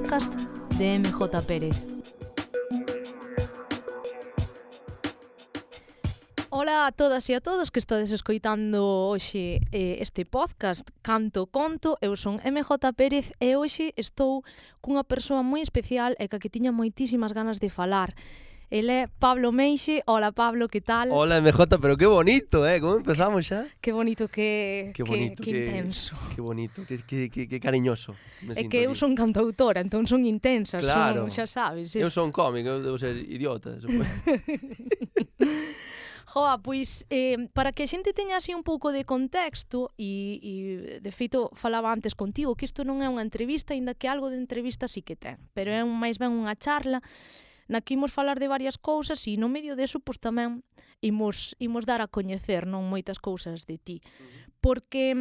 podcast de MJ Pérez. Ola a todas e a todos que estades escoitando hoxe este podcast Canto Conto. Eu son MJ Pérez e hoxe estou cunha persoa moi especial e que tiña moitísimas ganas de falar. El é Pablo Meixe. Hola Pablo, que tal? Hola MJ, pero qué bonito, ¿cómo empezamos ya? Que bonito, que bonito, que intenso. Qué bonito, que cariñoso. É que eu son cantautora, entón son intensa, claro. xa sabes. Eu son cómico, eu debo ser idiota. Joa, pois, para que a xente teña así un pouco de contexto e de feito falaba antes contigo que isto non é unha entrevista, aínda que algo de entrevista sí que ten, pero é máis ben unha charla na que imos falar de varias cousas e no medio deso pois tamén imos dar a coñecer non moitas cousas de ti. Porque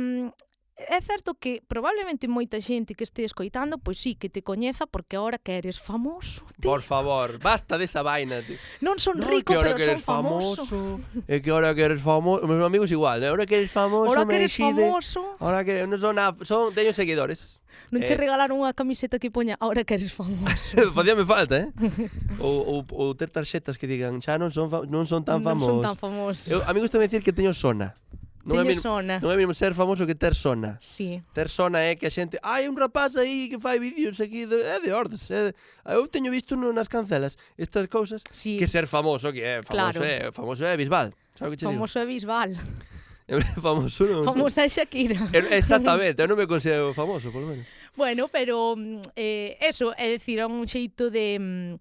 é certo que probablemente moita xente que este escoitando pois sí que te coñeza porque ahora que eres famoso, tío. Por favor, basta desa vaina, tío. Non son rico, pero son famoso. É que ahora que eres famoso, meus amigos igual, ahora que eres famoso, ahora que eres famoso, ahora que non son teño seguidores. Non che regalaron unha camiseta que poña ahora que eres famoso. Podíame falta, ou ter tarxetas que digan xa non son tan famosos. Non son tan famosos. A mí gusta decir que teño sona. Teño sona. Non é mesmo ser famoso que ter sona. Sí. Ter sona é que a xente, hai un rapaz aí que fai vídeos aquí, é de ordes. Eu teño visto nas cancelas estas cousas, sí. Que ser famoso, que é famoso, claro. Famoso é Bisbal. Sabe o que che digo? Famoso é Bisbal. Famoso non. Famosa é Shakira. Exactamente, eu non me considero famoso, polo menos. Bueno, pero eso, é dicir, é un xeito de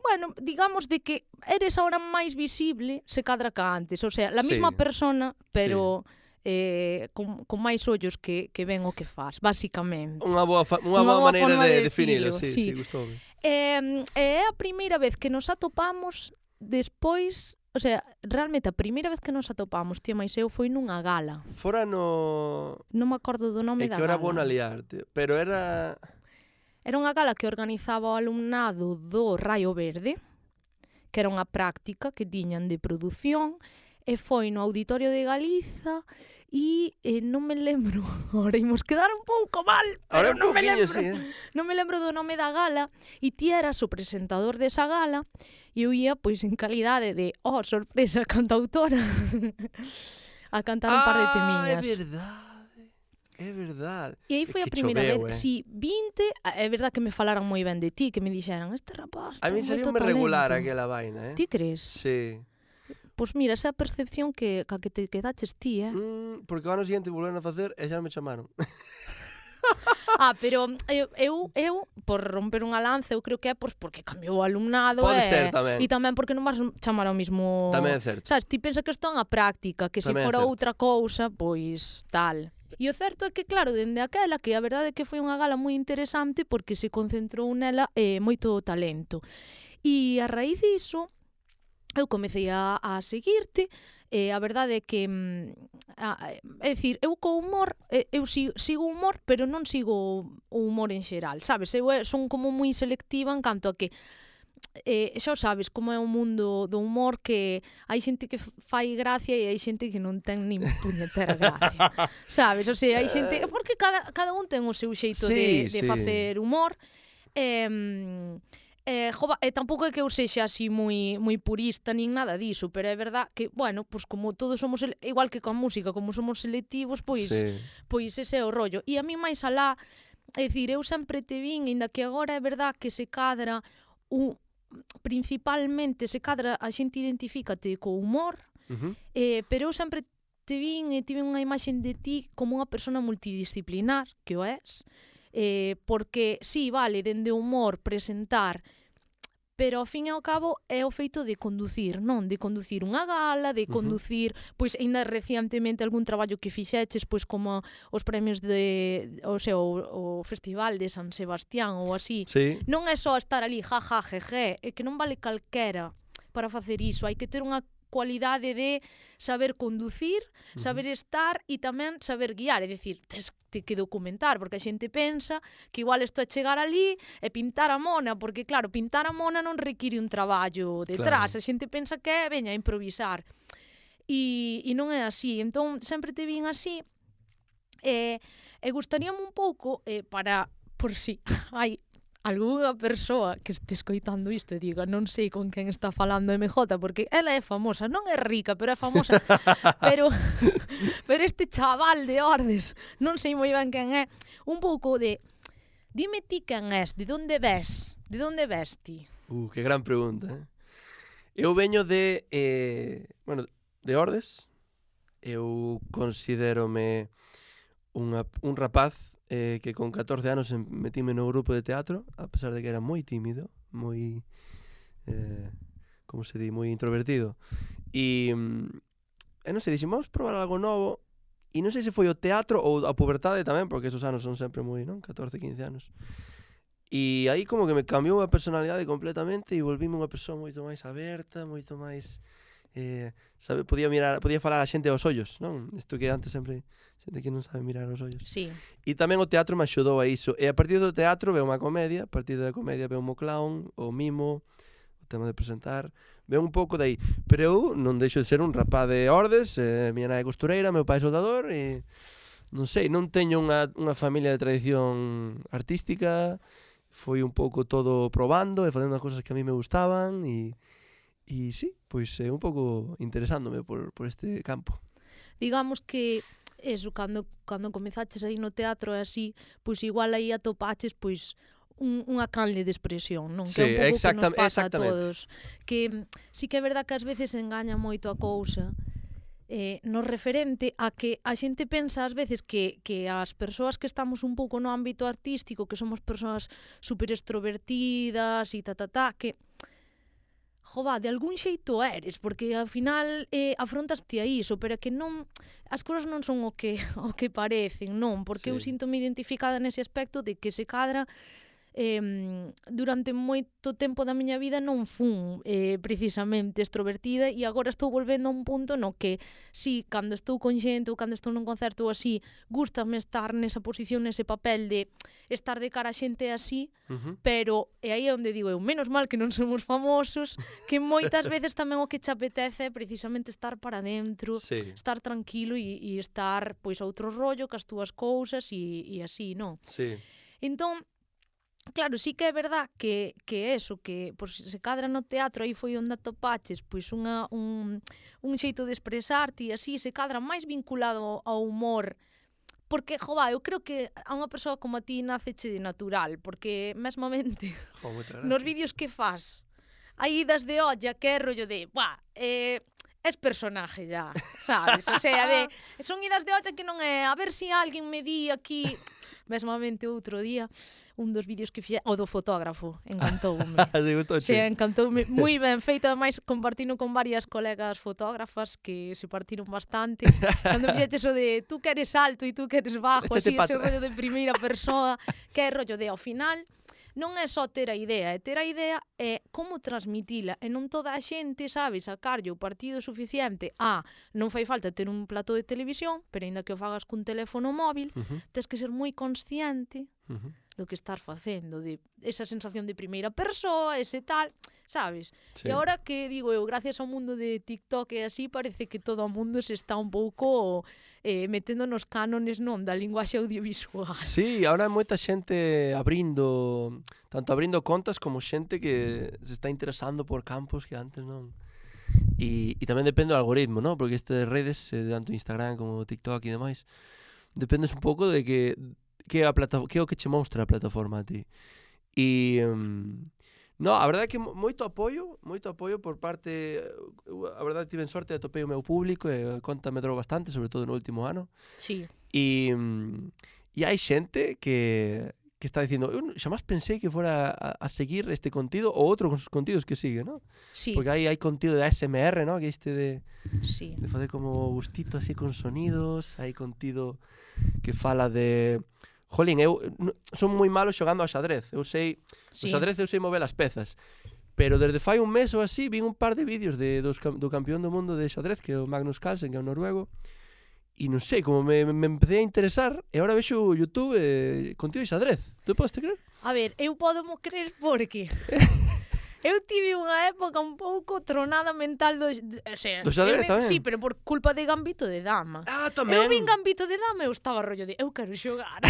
bueno, digamos de que eres ahora máis visible se cadra ca antes, o sea, la mesma persona, pero con máis ollos que ven o que fas, basicamente. Unha boa maneira de definilo, sí, gustoume. É a primeira vez que nos atopamos despois. O sea, realmente a primeira vez que nos atopamos, tía máis eu, foi nunha gala. Fora no... Non me acordo do nome da gala. É que era bona liarte, pero era... Era unha gala que organizaba o alumnado do Raio Verde, que era unha práctica que tiñan de produción, e foi no Auditorio de Galiza e non me lembro, ahora imos quedar un pouco mal, pero non me lembro, non me lembro do nome da gala, e ti eras o presentador desa gala, e eu ia pois en calidade de, sorpresa, cantautora, a cantar un par de temiñas. É verdade. E aí foi a primeira vez, si, 20, é verdade que me falaran moi ben de ti, que me dixeran, este rapaz ten moito talento. A mí saliu regular aquela vaina, Ti crees? Sí. Pois mira, esa é a percepción que te quedaches ti, Porque o ano seguinte volveron a facer e xa me chamaron. Pero eu por romper unha lanza, eu creo que é porque cambiou o alumnado. Pode ser tamén. E tamén porque non vas chamar ao mesmo... Tamén é certo. Sabes, ti pensa que isto é unha práctica, que se fora outra cousa, pois tal. E o certo é que, claro, dende aquela, que a verdade é que foi unha gala moi interesante porque se concentrou nela moito talento. E a raíz diso, eu comecei a seguirte, a verdade é que, é dicir, eu co humor, eu sigo o humor, pero non sigo o humor en xeral, sabes? Eu son como moi selectiva en canto a que, xa o sabes, como é o mundo do humor, que hai xente que fai gracia e hai xente que non ten nin puñetera gracia, sabes? O sea, hai xente, porque cada un ten o seu xeito de facer humor, tampouco é que eu sexa así moi purista nin nada diso, pero é verdad que, bueno, pois como todos somos, igual que coa música, como somos selectivos, pois ese é o rollo. E a mí máis alá, é dicir, eu sempre te vin, ainda que agora é verdad que se cadra, principalmente se cadra, a xente identifícate co humor, pero eu sempre te vin e tive unha imaxe de ti como unha persona multidisciplinar, que o és, porque, sí, vale, dende o humor, presentar, pero ao fin e ao cabo é o feito de conducir, non? De conducir unha gala, de conducir, pois, ainda recientemente algún traballo que fixeches, pois, como os premios o Festival de San Sebastián ou así. Sí. Non é só estar ali, jaja, jeje, é que non vale calquera para facer iso, hai que ter unha cualidade de saber conducir, saber estar e tamén saber guiar, é dicir, tes que documentar, porque a xente pensa que igual isto é chegar ali e pintar a mona, porque claro, pintar a mona non require un traballo detrás, a xente pensa que é, veña, improvisar, e non é así, entón sempre te vin así, e gustaríame un pouco, por si hai algunha persoa que este escoitando isto e diga non sei con quen está falando MJ, porque ela é famosa, non é rica, pero é famosa, pero este chaval de Ordes, non sei moi ben quen é, un pouco de, dime ti quen és, de onde ves ti? Que gran pregunta, Eu veño de, de Ordes, eu considérome un rapaz que con 14 anos metíme no grupo de teatro, a pesar de que era moi tímido, moi, como se di, moi introvertido. E non sei, dixen, vamos probar algo novo, e non sei se foi o teatro ou a pubertade tamén, porque esos anos son sempre moi, non? 14, 15 anos. E aí como que me cambiou a personalidade completamente e volvíme unha persoa moito máis aberta, moito máis... podía falar a xente aos ollos, non? Isto que antes sempre xente que non sabe mirar aos ollos. Sí. E tamén o teatro me axudou a iso. E a partir do teatro veo unha comedia, a partir da comedia veo un clown, o mimo, o tema de presentar, veo un pouco de aí. Pero eu non deixo de ser un rapaz de Ordes, miña nai é costureira, meu pai é soldador, e non sei, non teño unha familia de tradición artística, foi un pouco todo probando e facendo as cousas que a mí me gustaban, e sí, pois é un pouco interesándome por este campo. Digamos que eso, cando comezaches aí no teatro e así, pois igual aí atopaches pois unha canle de expresión, non? Sí, que é un pouco que nos pasa a exactamente. todos. Que sí que é verdad que ás veces engaña moito a cousa, no referente a que a xente pensa ás veces que as persoas que estamos un pouco no ámbito artístico, que somos persoas super extrovertidas e que de algún xeito eres, porque ao final afrontaste a iso, pero que non, as cousas non son o que parecen, non, porque eu sinto-me identificada nese aspecto de que se cadra durante moito tempo da miña vida non fun precisamente extrovertida e agora estou volvendo a un punto no que si, cando estou con xente ou cando estou nun concerto ou así, gústame estar nesa posición, nese papel de estar de cara a xente así, pero é aí onde digo eu, menos mal que non somos famosos, que moitas veces tamén o que te apetece é precisamente estar para dentro, estar tranquilo e estar pois a outro rollo cas túas cousas e así, non? Sí. Entón, claro, sí que é verdad que eso, que pois, se cadra no teatro aí foi onde atopaches pois un xeito de expresarte e así, se cadra máis vinculado ao humor, porque, eu creo que a unha persoa como a ti naceche de natural, porque mesmamente nos vídeos que faz hai idas de olla que é rollo de, es personaje ya, sabes? O sea, son idas de olla que non é a ver se alguén me di aquí... Mesmamente outro día, un dos vídeos que fixe, o do fotógrafo, encantoume. Sí, encantoume, moi ben feito, ademais compartino con varias colegas fotógrafas que se partiron bastante. Cando fixeches o de tú que eres alto e tú que eres bajo, así, ese rollo de primeira persoa, que é rollo de, ao final, non é só ter a idea, é como transmitila, e non toda a xente sabe sacarlle o partido suficiente non fai falta ter un plató de televisión, pero aínda que o fagas cun teléfono móvil, tes que ser moi consciente do que estás facendo, de esa sensación de primeira persoa, ese tal, sabes? Sí. E agora que digo eu, gracias ao mundo de TikTok e así, parece que todo o mundo se está un pouco metendo nos cánones, non, da linguaxe audiovisual. Sí, agora hai moita xente abrindo contas como xente que se está interesando por campos que antes non. E tamén depende do algoritmo, non? Porque estas redes, tanto Instagram como TikTok e demais, dependes un pouco de que é o que che mostra a plataforma a ti. E a verdade é que moito apoio por parte, a verdade tive sorte de atopei o meu público e a conta medrou bastante, sobre todo no último ano. Sí. E hai xente que está dicindo, eu xamás pensei que fora a seguir este contido ou outros contidos que sigue, non? Sí. Porque hai contido de ASMR, non? Que este de facer como gustito así con sonidos, hai contido que fala de... Jolín, eu son moi malo xogando ao xadrez. O xadrez eu sei mover as pezas. Pero desde fai un mes ou así vin un par de vídeos do campeón do mundo de xadrez, que é o Magnus Carlsen, que é o noruego. E non sei, como me empecé a interesar, e agora vexo o YouTube contido de xadrez. Tú podes te creer? A ver, eu podo mo creer porque Eu tive unha época un pouco tronada mental do xadrez tamén? Sí, pero por culpa de Gambito de Dama. Ah, tamén. Eu vin Gambito de Dama e eu estaba rollo de eu quero xogar.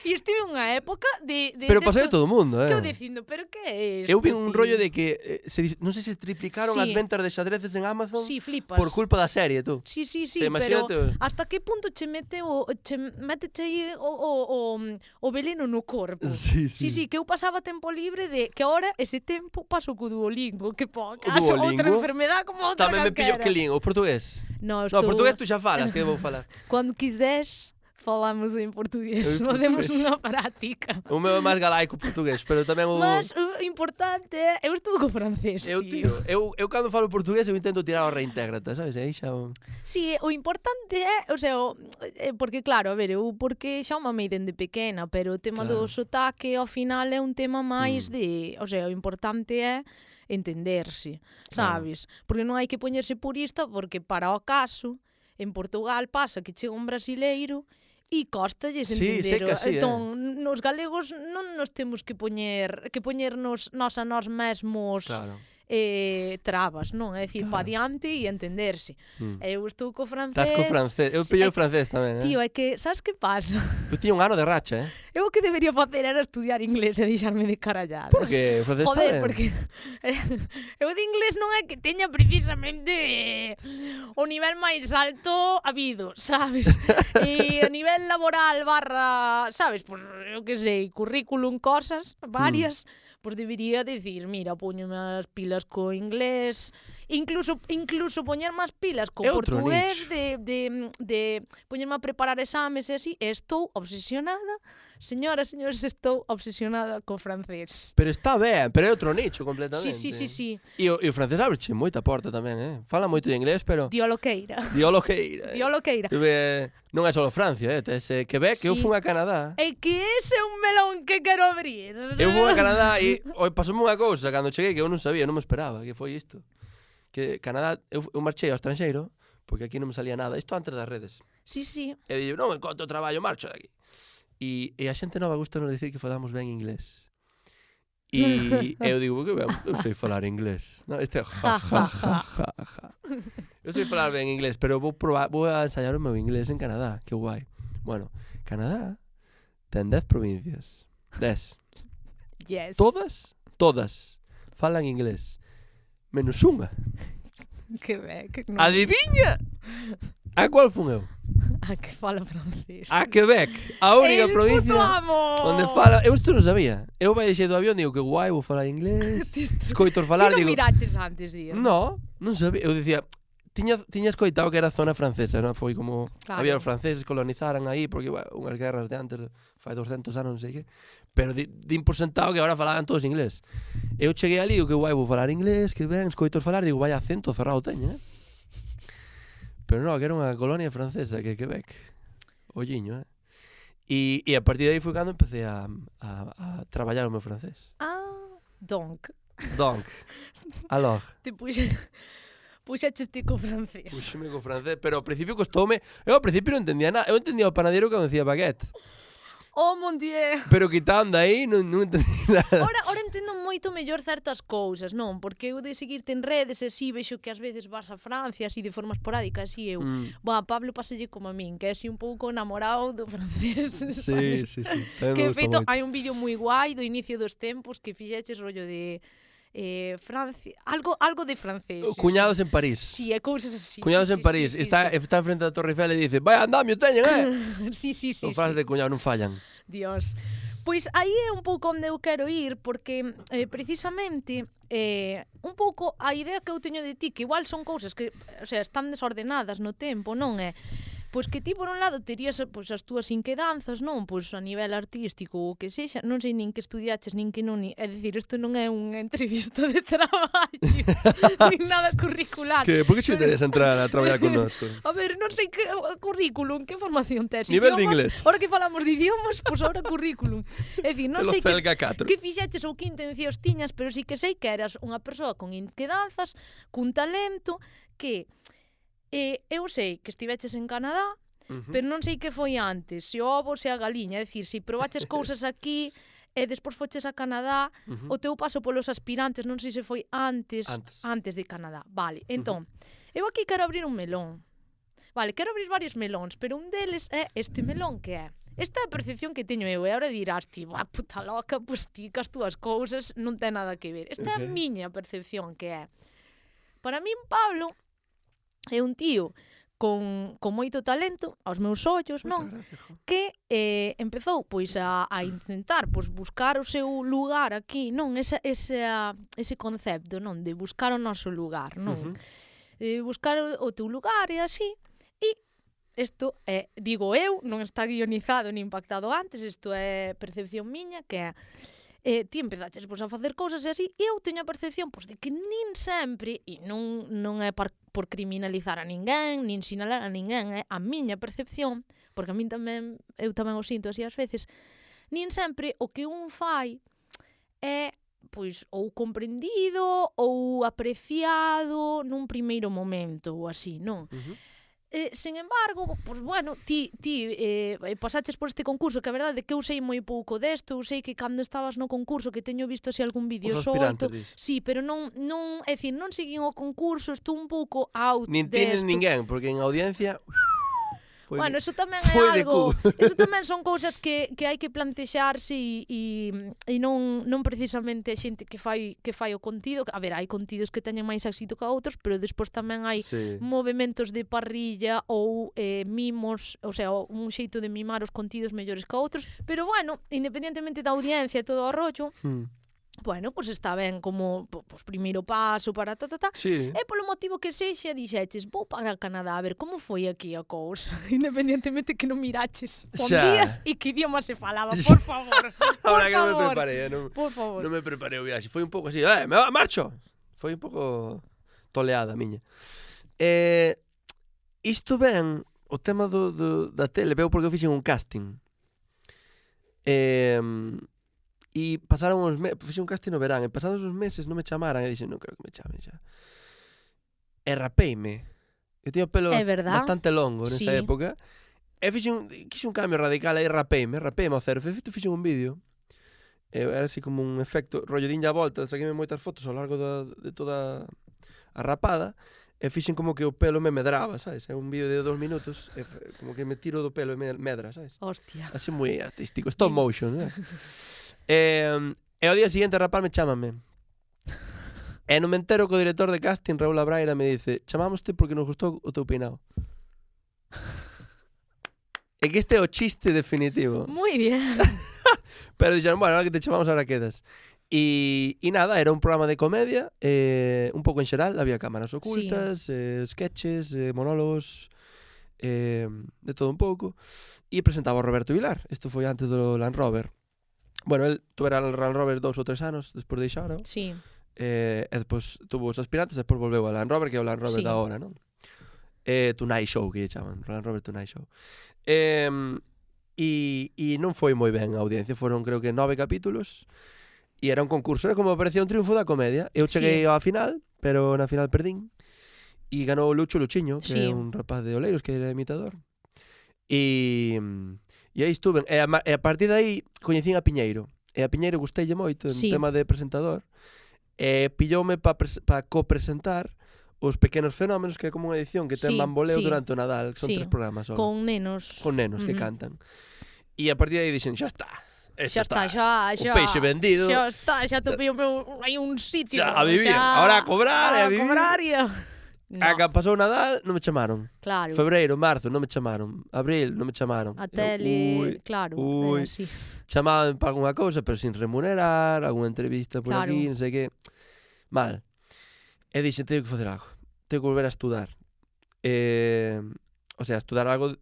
E estive unha época de pero pasei de todo o mundo, que eu dicindo, pero que é isto? Eu vi un rollo de que non sei se triplicaron as ventas de xadrezes en Amazon por culpa da serie, tú. Sí, pero hasta que punto che mete aí o veleno no corpo. Sí, que eu pasaba tempo libre de que ahora ese tempo paso co Duolingo, que pocas, outra enfermedad como outra calquera. Tamén me pillo que lín, o portugués. No, portugués tú xa falas, que vou falar? Cando quiseres falamos en portugués, facemos unha práctica. O meu é máis galaico portugués, pero tamén o... Mas o importante é... Eu estuvo co francés, tío. Eu cando falo portugués eu intento tirar o reintégrate, sabes? Aí xa... Sí, o importante é... O sea, porque claro, a ver, eu porque xa o mamei dende pequena, pero o tema do sotaque ao final é un tema máis de... O sea, o importante é entenderse, sabes? Porque non hai que poñerse purista, porque para o caso, en Portugal pasa que chega un brasileiro e costalles entender. Entón, nos galegos non nos temos que poñernos nós a nós mesmos trabas, non? É dicir, pa diante e entenderse. Eu estou co francés... Estás co francés. Eu pillei o francés tamén, Tío, é que, sabes que pasa? Eu tiña un ano de racha, Eu o que debería facer era estudiar inglés e deixarme de caralladas. Por que? Joder, porque eu de inglés non é que teña precisamente o nivel máis alto habido, sabes? E a nivel laboral barra, sabes, pues, eu que sei, currículum, cosas, varias, pues debería decir, mira, poñeme as pilas co inglés, incluso poñerme as pilas co portugués, de poñerme a preparar exames e así, estou obsesionada. Señoras, señores, estou obsesionada co francés. Pero está ben, pero é outro nicho completamente. Sí. E o francés abreche moita porta tamén, Fala moito de inglés, pero... Dioloqueira. Non é só Francia, tes Quebec, eu fui a Canadá. É que ese é un melón que quero abrir. Eu fui a Canadá e pasoume unha cousa cando cheguei que eu non sabía, non me esperaba, que foi isto. Que Canadá, eu marchei ao estranxeiro, porque aquí non me salía nada. Isto antes das redes. Sí. E dixo, non encontro traballo, marcho daqui. E a xente nova gusta nos dicir que falamos ben inglés. E eu digo, que ben, eu sei falar inglés. No, este ja. Eu sei falar ben inglés, pero vou a ensayar o meu inglés en Canadá. Que guai. Bueno, Canadá ten 10 provincias. 10. Yes. Todas falan inglés. Menos unha. Quebec. Adiviña? A cual fun eu? A que fala francés. A Quebec, a única provincia onde fala... Eu isto non sabía. Eu baixei do avión e digo que guai, vou falar inglés. Escoitos falar, digo... Ti non miraches antes, digo. Non sabía. Eu dicía... Tiña escoitado que era zona francesa, non? Foi como... Había os franceses colonizaran aí, porque unhas guerras de antes, fai 200 anos, non sei que. Pero din por sentado que agora falaban todos inglés. Eu cheguei ali, digo que guai, vou falar inglés, que ben, escoitos falar, digo, vai acento cerrado teño, Pero non, que era unha colonia francesa, que Quebec. Olliño, E a partir de aí foi cando empecé a traballar o meu francés. Donc. Alors. Te puxaches ti co francés. Puxeme co francés, pero ao principio costoume... Eu ao principio non entendía nada. Eu entendía o panadeiro cando decía baguette. Oh, mon dieu. Pero quitando aí, non entendía nada. Ahora entendo moito mellor certas cousas, non? Porque eu de seguirte en redes e así vexo que ás veces vas a Francia así de forma esporádica, así eu. Pablo paselle como a min, que é así un pouco namorado do francés, Sí. Que feito, hai un vídeo moi guai do inicio dos tempos que fixeches rollo de... Francia, algo de francés. Cuñados en París. Sí, é cousas así. Cuñados en París. Está frente a Torre Eiffel e dice, vai andamio teñen, Sí. Os frases de cuñado non fallan. Dios. Pois aí é un pouco onde eu quero ir, porque precisamente un pouco a idea que eu teño de ti, que igual son cousas que, o sea, están desordenadas no tempo, non é? Pois que ti, por un lado, terías pois, as túas inquedanzas, non? Pois a nivel artístico ou que sexa, non sei nin que estudiaches, nin que non... É dicir, isto non é unha entrevista de traballo, nin nada curricular. Por que te interesa entrar a traballar connosco? A ver, non sei que currículum, que formación tes? Nivel de inglés. Ahora que falamos de idiomas, pois ahora currículum. É dicir, non sei que fixaches ou que intencións tiñas, pero sí que sei que eras unha persoa con inquedanzas, cun talento, que... eu sei que estiveches en Canadá, pero non sei que foi antes, se o ovo, se a galiña, é dicir, se probaches cousas aquí e despois foches a Canadá, o teu paso polos aspirantes, non sei se foi antes de Canadá. Vale, entón, eu aquí quero abrir un melón. Vale, quero abrir varios melóns, pero un deles é este melón que é. Esta é a percepción que teño eu, e agora dirás ti, puta loca, pois ti que as túas cousas non ten nada que ver. Esta é a miña percepción que é. Para min, Pablo é un tío con moito talento, aos meus ollos, non? Que empezou pois a intentar pois buscar o seu lugar aquí, non? Ese concepto, non? De buscar o noso lugar, non? Buscar o teu lugar e así. Isto é, digo eu, non está guionizado ni impactado antes, isto é percepción miña, que é ti empezaches pois, a facer cousas e así, e eu teño a percepción pois, de que nin sempre, e non é por criminalizar a ninguén, nin sinalar a ninguén, é a miña percepción, porque a min tamén, eu tamén o sinto así ás veces, nin sempre o que un fai é pois ou comprendido ou apreciado nun primeiro momento ou así, non? Sen embargo, pois bueno, ti pasaches por este concurso, que a verdade é que eu sei moi pouco desto, eu sei que cando estabas no concurso, que teño visto así algún vídeo solto, sí, pero non, é dicir, non seguín o concurso, estou un pouco out nin tienes ninguén, porque en audiencia bueno, eso tamén é algo, eso tamén son cousas que hai que plantexarse e non precisamente a xente que fai o contido. A ver, hai contidos que teñen máis éxito que outros, pero despois tamén hai movementos de parrilla ou mimos, o sea, un xeito de mimar os contidos mellores que outros, pero bueno, independentemente da audiencia e todo o rollo, bueno, pois está ben como primeiro paso para sí. E polo motivo que sexa dixeches, vou para Canadá a ver como foi aquí a cousa, independentemente que non miraches días e que idioma se falaba, por favor. Ahora que non me preparei, por favor. Non me preparei o viaxe, foi un pouco así, marcho. Foi un pouco toleada a miña. Isto ben, o tema da tele, veo porque eu fixen un casting. E pasaron uns meses, fixe un casting no verán, e pasados uns meses non me chamaran, e dixen, non creo que me chamen xa. E rapeime. Eu tiño o pelo bastante longo nesa época. E fixe un cambio radical, e rapeime ao cero. Fixe un vídeo. Era así como un efecto, rollo dinlla a volta, saqueime moitas fotos ao largo de toda a rapada, e fixen como que o pelo me medraba, sabes? É un vídeo de 2 minutos, e como que me tiro do pelo e me medra, sabes? Hostia. Así moi artístico, stop motion, non? E ao día seguinte a raparme chámame. E non me entero que o director de casting, Raúl Abraira, me dice, chamámoste porque nos gustou o teu peinado. E que este é o chiste definitivo. Moi bien. Pero dixeron, bueno, ahora que te chamamos, ahora quedas. E nada, era un programa de comedia, un pouco en xeral, había cámaras ocultas, sketches, monólogos, de todo un pouco. E presentaba o Roberto Vilar. Isto foi antes do Land Rover. Bueno, el tuvera el Land Rover 2 ou 3 anos, despois deixaron. Sí. E despois tuvo os aspirantes, e despois volveu ao Land Rover, que é o Land Rover da hora, non? Tonight Show, que lle chaman, Land Rover Tonight Show. E non foi moi ben a audiencia, foron creo que 9 capítulos, e era un concurso, era como parecía un triunfo da comedia. Eu cheguei á final, pero na final perdín, e ganou Lucho Luchiño, que é un rapaz de Oleiros, que era imitador. E aí estuve, e a partir de aí coñecín a Piñeiro, e a Piñeiro gusteille moito en tema de presentador, e pilloume para copresentar os Pequenos Fenómenos, que é como unha edición que ten bamboleo durante o Nadal, que son 3 programas só. Con nenos que cantan. E a partir de aí dixen, xa está. Xa está, xa. O peixe vendido. Xa está, xa topei aí un sitio. Xa, a vivir, ahora a cobrar, a vivir. No. Pasou o Nadal, non me chamaron. Claro. Febreiro, marzo, non me chamaron. Abril, non me chamaron. A tele, claro. Sí. Chamaban para algunha cousa, pero sin remunerar, algunha entrevista por aquí, non sei que. Mal. E dixen, teño que facer algo. Teño que volver a estudar. O sea, estudar algo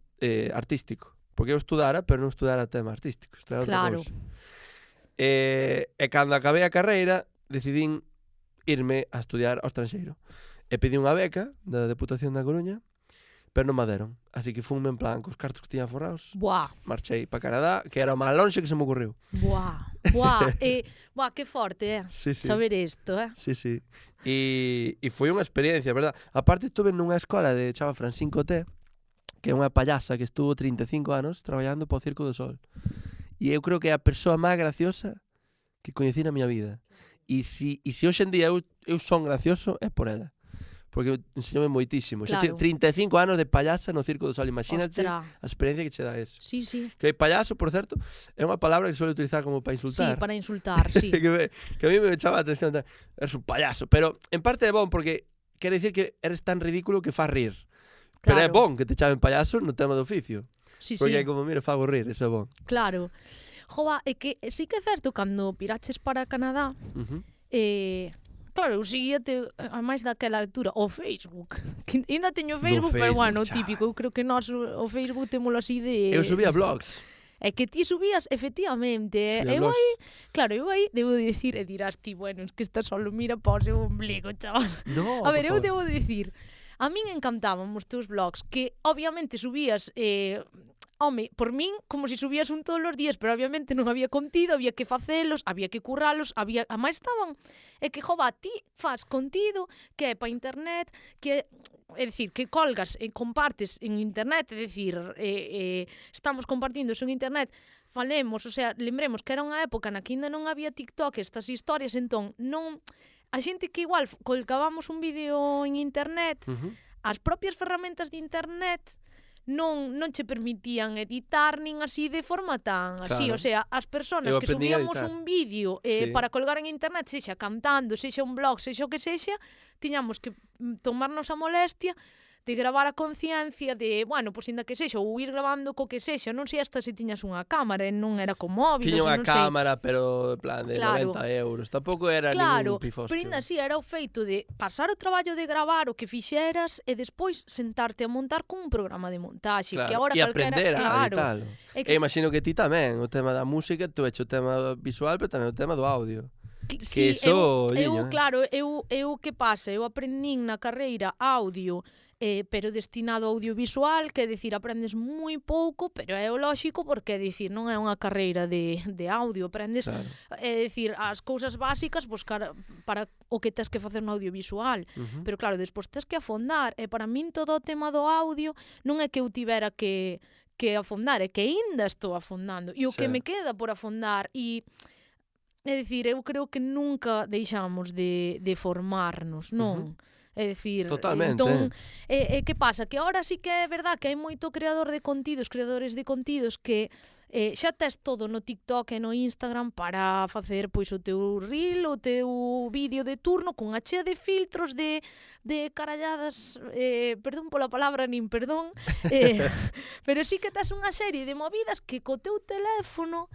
artístico. Porque eu estudara, pero non estudara tema artístico. Estudara outra cousa. E cando acabei a carreira, decidín irme a estudiar ao estranxeiro. E pedi unha beca da Deputación da Coruña, pero non me deron. Así que funme en plan, cos cartos que tiña forrados, marchei para Canadá, que era o máis lonxe que se me ocurriu. Buah, que forte, saber isto, Sí. E foi unha experiencia, verdad? Aparte estuve nunha escola de chama Francín Coté, que é unha payasa que estuvo 35 anos traballando para o Circo do Sol. E eu creo que é a persoa máis graciosa que coñecí na miña vida. E se hoxe en día eu son gracioso, é por ela. Porque enseñoume moitísimo. Claro. 35 anos de payasa no Circo do Sol. Imagínate a experiencia que che dá eso. Sí, sí. Que payaso, por certo, é unha palabra que suele utilizar como para insultar. Sí, para insultar, sí. que a mí me chama a atención. Eres un payaso. Pero en parte é bon, porque quere dicir que eres tan ridículo que faz rir. Pero é bon que te chamen payaso no tema do oficio. Sí, porque sí. é como, mira, fago rir, eso é bon. Claro. Jova, é que sí que é certo, cando piraches para Canadá, claro, eu seguíate, a máis daquela altura, o Facebook. Que ainda teño Facebook, pero bueno, o típico. Eu creo que nós o Facebook témolo así de... Eu subía blogs. É que ti subías, efectivamente. Eu aí, claro, eu aí debo dicir, e dirás ti, bueno, es que esta solo mira para o seu ombligo, chaval. No, a ver, eu debo dicir, a min encantaban os teus blogs, que obviamente subías... Home, por min, como se subías un todos os días, pero obviamente non había contido, había que facelos, había que curralos, a máis estaban... É que, jova, ti faz contido que é para internet, que é dicir, que colgas e compartes en internet, é dicir, estamos compartindo eso en internet, falemos, o sea, lembremos que era unha época na que ainda non había TikTok, estas historias, entón, non... A xente que igual colgábamos un vídeo en internet, as propias ferramentas de internet... non che permitían editar nin así de forma tan así, o sea, as persoas que subíamos un vídeo para colgar en internet, sexa cantando, sexa un blog, sexa o que sexa, tiñamos que tomarnos a molestia de gravar a conciencia de, bueno, pois ainda que sexa, ou ir grabando co que sexa, non sei hasta se tiñas unha cámara, non era con móviles, tiña unha non cámara, pero en plan de claro. 90 euros, tampouco era ningún pifostio. Pero ainda así era o feito de pasar o traballo de gravar o que fixeras e despois sentarte a montar con un programa de montaxe, claro. que agora e calquera, aprender a claro. editalo. E imagino que ti tamén, o tema da música, tú hecho o tema visual, pero tamén o tema do audio. Sí, eso, claro, eu que pasa, eu aprendín na carreira audio, pero destinado ao audiovisual, que é dicir, aprendes moi pouco, pero é o lóxico porque é dicir, non é unha carreira de audio, aprendes, claro. É dicir, as cousas básicas buscar para o que tens que facer no audiovisual, pero claro, despois tens que afondar, e para min todo o tema do audio non é que eu tivera que afondar, é que aínda estou afondando, e o que me queda por afondar, e é dicir, eu creo que nunca deixamos de formarnos, non? É dicir, totalmente. Entón, que pasa? Que agora sí que é verdad que hai moito creadores de contidos que xa tes todo no TikTok e no Instagram para facer pois o teu reel, o teu vídeo de turno con a chea de filtros de caralladas, perdón pola palabra, nin perdón, pero sí que tes unha serie de movidas que co teu teléfono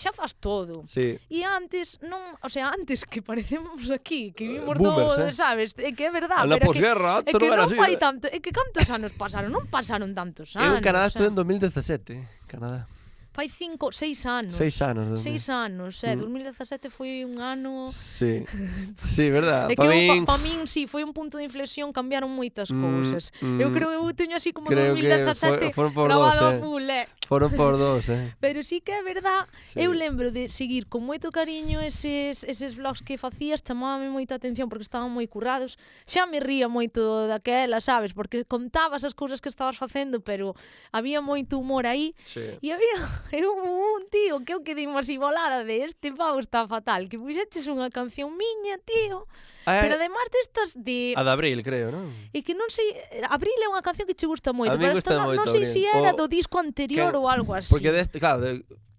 xa fas todo. Sí. E antes non, o sea, antes que parecemos aquí, que vimos boomers, sabes, é que é verdade, na pero posguerra, é que non fai tanto, é que cantos anos pasaron? Non pasaron tantos anos. Eu en Canadá estuve en 2017, Canadá. Fai 6 anos. 6 anos. 6 anos, 2017 foi un ano... Sí, sí, verdad. É que pa min, sí, foi un punto de inflexión, cambiaron moitas cousas. Eu creo que eu teño así como 2017 grabado a full, Foron por 2, Pero sí que é verdad, eu lembro de seguir con moito cariño eses blogs que facías, chamábame moita atención porque estaban moi currados. Xa me ría moito daquela, sabes, porque contabas as cousas que estabas facendo, pero había moito humor aí. Sí. E había un tío que eu quedei así volada de este pavo está fatal, que puxeches unha canción miña, tío. Pero además destas de... A de Abril, creo, non? E que non sei... Abril é unha canción que che gusta moito, pero esta non sei se era do disco anterior ou algo así. Porque claro,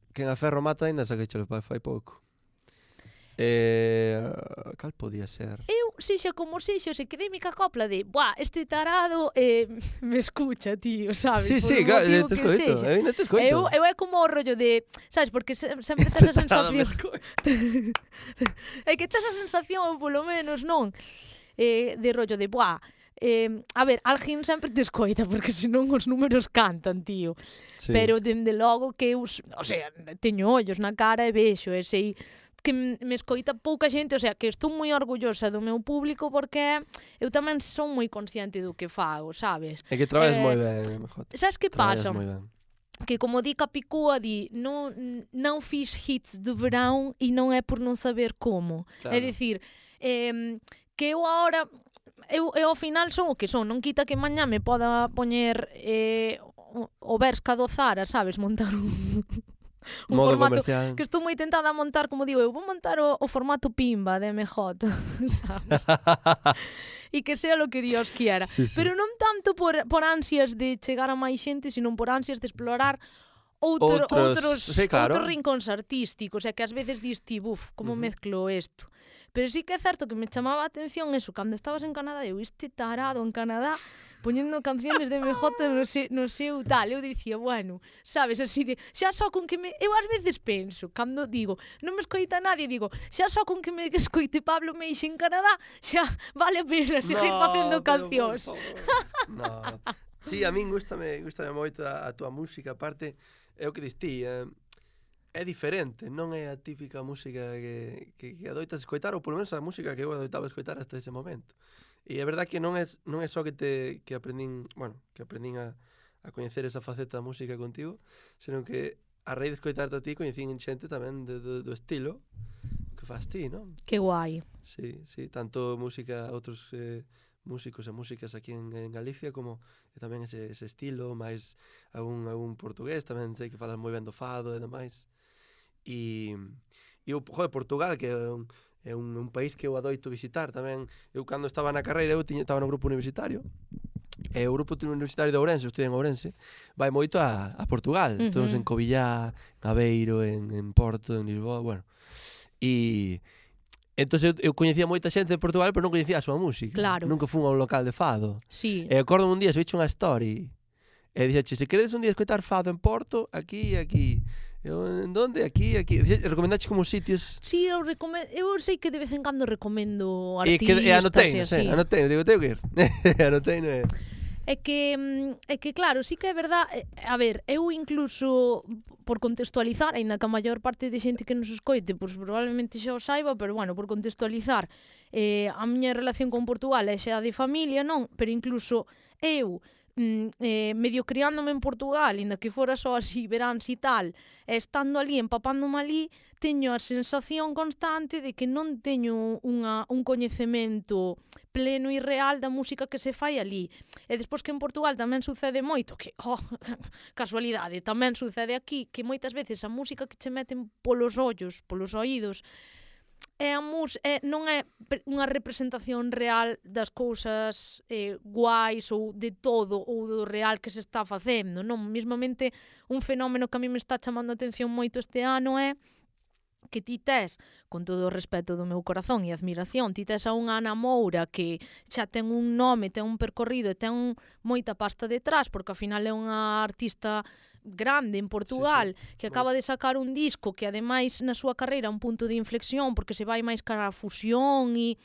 quen a ferro mata ainda saquei chelo fai pouco. Cal podía ser? Eu, xa como se quedei mica copla de este tarado me escucha, tío, sabes? Sí, claro, te escoito. Eu é como o rollo de, sabes, porque sempre tes a sensación é que tes a sensación, polo menos, non? De rollo de, a ver, alguén sempre te escoita, porque senón os números cantan, tío. Sí. Pero, dende logo que eu, o sea, teño ollos na cara e vexo, e sei que me escoita pouca xente, o sea, que estou moi orgullosa do meu público porque eu tamén son moi consciente do que fago, sabes? É que traballas moi ben, mejor. Sabes que pasa? Que como di Capicúa, non fiz hits de verão e non é por non saber como. Claro. É dicir, que eu agora, eu ao final son o que son, non quita que mañá me poda poñer o Berska do Zara, sabes? Montar un modo formato comercial. que estou moi tentada a montar, como digo, eu vou montar o formato Pimba de MJ, sabes? E que sea lo que Dios quiera. Sí, sí. Pero non tanto por ansias de chegar a máis xente, sino por ansias de explorar outros sí, claro. rincóns artísticos, e que ás veces dis ti, buf, como mezclo isto. Pero sí que é certo que me chamaba a atención eso, cando estabas en Canadá, eu este tarado en Canadá poñendo canciones de MJ no seu tal, eu dicía, bueno, sabes, así de, xa só con que eu ás veces penso, cando digo, non me escoita nadie, digo, xa só con que me escoite Pablo Meixe en Canadá, xa vale a pena seguir facendo cancións. No. Sí, a min gústame moito a tua música, aparte, é o que dis ti, é diferente, non é a típica música que adoitas escoitar, ou polo menos a música que eu adoitaba escoitar hasta ese momento. E é verdad que non é só que aprendín a coñecer esa faceta da música contigo, senón que a raíz de escoitarte a ti coñecín xente tamén do estilo que faz ti, non? Que guai. Sí, tanto música, outros músicos e músicas aquí en Galicia, como tamén ese estilo, máis algún portugués, tamén sei que falan moi ben do fado e demais. E Portugal, que é un país que eu adoito visitar tamén. Eu cando estaba na carreira, estaba no grupo universitario, e o grupo universitario de Ourense, eu estudei en Ourense, vai moito a Portugal. Estamos en Covillá, en Aveiro, en Porto, en Lisboa, bueno. E entón eu coñecía moita xente de Portugal, pero non coñecía a súa música. Claro. Nunca fun a un local de fado. Sí. E acordo un día, subíche unha story, e dixeche, se queredes un día escoitar fado en Porto, aquí. En donde? Aquí. Recomendaches como sitios... Sí, eu sei que de vez en cando recomendo artistas e así. Anotei, digo, tengo que ir. Anotei, non é? É que claro, sí que é verdad, a ver, eu incluso por contextualizar, aínda que a maior parte de xente que nos escoite, pois probablemente xa o saiba, pero bueno, por contextualizar, a miña relación con Portugal é xa de familia, non? Pero incluso eu medio criándome en Portugal, inda que fora só así veráns e tal, estando ali, empapándome ali, teño a sensación constante de que non teño un coñecemento pleno e real da música que se fai ali. E despois que en Portugal tamén sucede moito, que, casualidade, tamén sucede aquí, que moitas veces a música que che meten polos ollos, polos oídos, non é unha representación real das cousas guais ou de todo ou do real que se está facendo, non? Mismamente un fenómeno que a mí me está chamando a atención moito este ano é que ti tes, con todo o respeto do meu corazón e admiración, ti tes a unha Ana Moura que xa ten un nome, ten un percorrido e ten moita pasta detrás, porque ao final é unha artista grande en Portugal, sí. Que acaba de sacar un disco que ademais na súa carreira un punto de inflexión, porque se vai máis cara a fusión e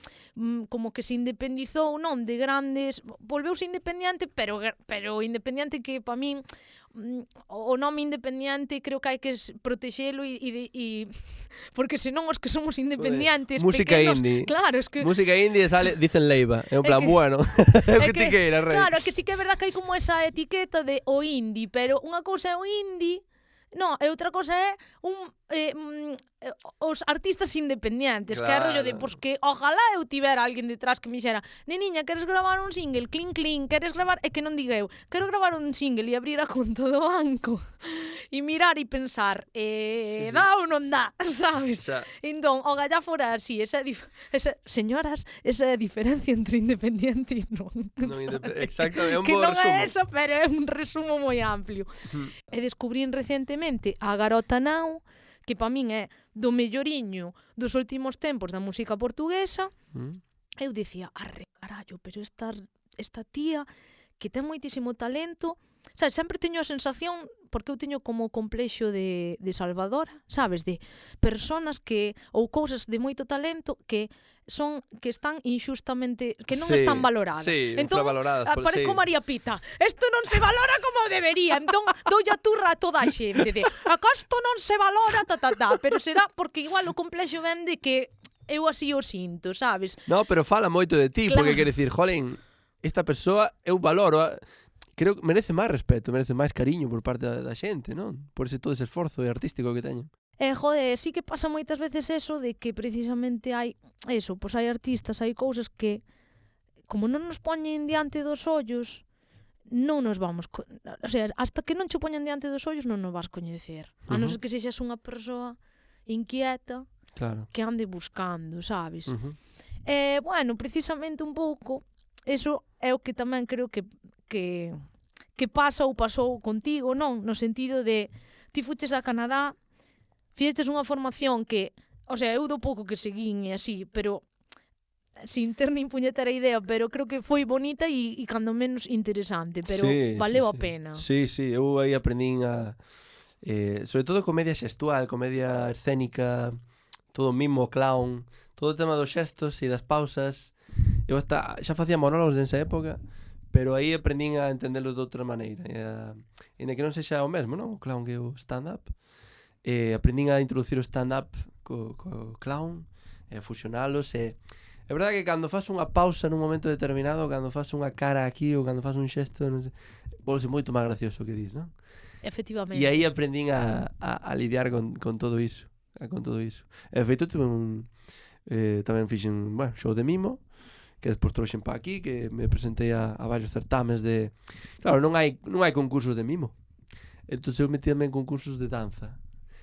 como que se independizou, non, de grandes, volveuse independiente, pero independiente que para min o nome independiente creo que hai que protexelo e porque senón os que somos independientes música pequenos, indie. Claro, es que música indie sale, dicen Leiva, é un plan bueno. É o que ti queiras, rei. Claro, é que sí que é verdad que hai como esa etiqueta de o indie, pero unha cousa é o indie, non, e outra cousa é os artistas independientes, claro. Que é rollo de, pois que ojalá eu tivera alguén detrás que me dixera, neniña, queres gravar un single, clink, clink, queres gravar, e que non diga eu, quero gravar un single e abrir a conta do banco e mirar e pensar, sí. Dá ou non dá, sabes? O sea, entón, o gallá fora así, señoras, esa é a diferencia entre independiente e non. Exacto, é un bo resumo. Que non é eso, pero é un resumo moi amplio. E descubrín recentemente a Garota Now, que para min é do melloriño dos últimos tempos da música portuguesa. Eu dicía, arre, carallo, pero esta tía que ten moitísimo talento, sabes, sempre teño a sensación, porque eu teño como complexo de Salvadora, sabes, de personas ou cousas de moito talento que están inxustamente, que non están valoradas. Sí, entón, infravaloradas. Parezco María Pita. Isto non se valora como debería. Entón, doulle a turra a toda a xente de, acá isto non se valora, pero será porque igual o complexo ven de que eu así o sinto, sabes? No, pero fala moito de ti, claro. Porque quer dicir, jolín, esta persoa eu valoro, creo que merece máis respeto, merece máis cariño por parte da xente, non? Por todo ese esforzo artístico que teñen. Joder, sí que pasa moitas veces eso de que precisamente hai eso, pois hai artistas, hai cousas que como non nos poñen diante dos ollos, non nos vamos... O sea, hasta que non che poñan diante dos ollos non nos vas coñecer. A non ser que sexas unha persoa inquieta que ande buscando, sabes? Bueno, precisamente un pouco, eso é o que tamén creo que pasa ou pasou contigo, non? No sentido de, ti fuches a Canadá, fixestes unha formación que, o sea, eu do pouco que seguín e así, pero sin ter nin puñetera idea, pero creo que foi bonita e cando menos interesante, pero valeu a pena. Sí, eu aí aprendín a sobre todo comedia xestual, comedia escénica, todo mimo, clown, todo o tema dos xestos e das pausas. Eu xa facía monólogos nesa época, pero aí aprendín a entendelo de outra maneira. E que non sexa o mesmo, non? O clown que o stand-up. Aprendín a introducir o stand-up co clown, fusionalos e é verdade que cando faz unha pausa nun momento determinado, cando faz unha cara aquí ou cando faz un xesto, non sei, volve moito máis gracioso que dis, non? Efectivamente. E aí aprendín a lidiar con todo iso. Con todo iso. E feito tamén fixen, bueno, show de mimo, que despois trouxen pa aquí, que me presentei a varios certames de... Claro, non hai concursos de mimo. Entón eu metíame en concursos de danza.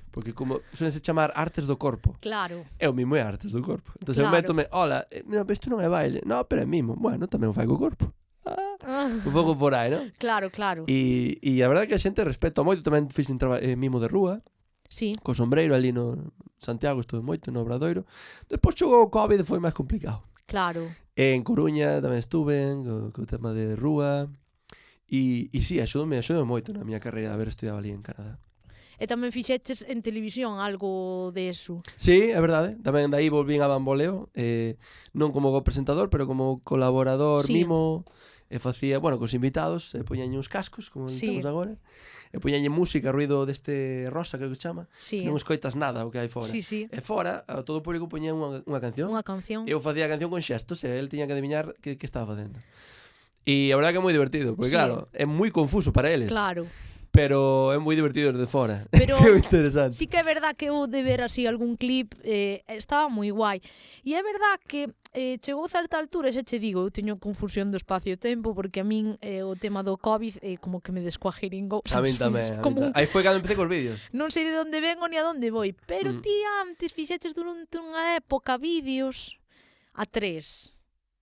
Porque como suelen se chamar artes do corpo. Claro. É o mimo é artes do corpo. Entón eu métome, hola, isto non é baile. No, pero é mimo. Bueno, tamén o fai co corpo. Un pouco por aí, non? Claro. E a verdade é que a xente respeta moito. Tamén fixen mimo de rúa. Sí. Co sombreiro ali no Santiago, estuve moito, no Obradoiro. Despois chegou o COVID e foi máis complicado. Claro. En Coruña tamén estuve co tema de rúa. E sí, axudoume moito na miña carreira haber estudiado ali en Canadá. E tamén fixeches en televisión algo de eso. Sí, é verdade. Tamén daí volvín a Bamboleo, non como presentador, pero como colaborador mimo. E facía, bueno, cos invitados, poñañe uns cascos, como estamos agora, e poñañe música, ruido deste rosa, que se chama, non escoitas nada o que hai fora. E fora, a todo o público poñía unha canción. Unha canción. Eu facía a canción con xestos, e el tiña que adivinar que estaba facendo. E a verdade que é moi divertido, porque claro, é moi confuso para eles. Claro. Pero é moi divertido desde fora. Pero que interesante. Sí que é verdad que eu de ver así algún clip estaba moi guai. E é verdad que chegou a certa altura, xa che digo, eu teño confusión do espacio-tempo porque a min o tema do COVID como que me descuajeringou. A min tamén. Aí foi cando empecé cos vídeos. Non sei de onde vengo ni a onde vou, pero ti antes fixeches durante unha época vídeos a 3.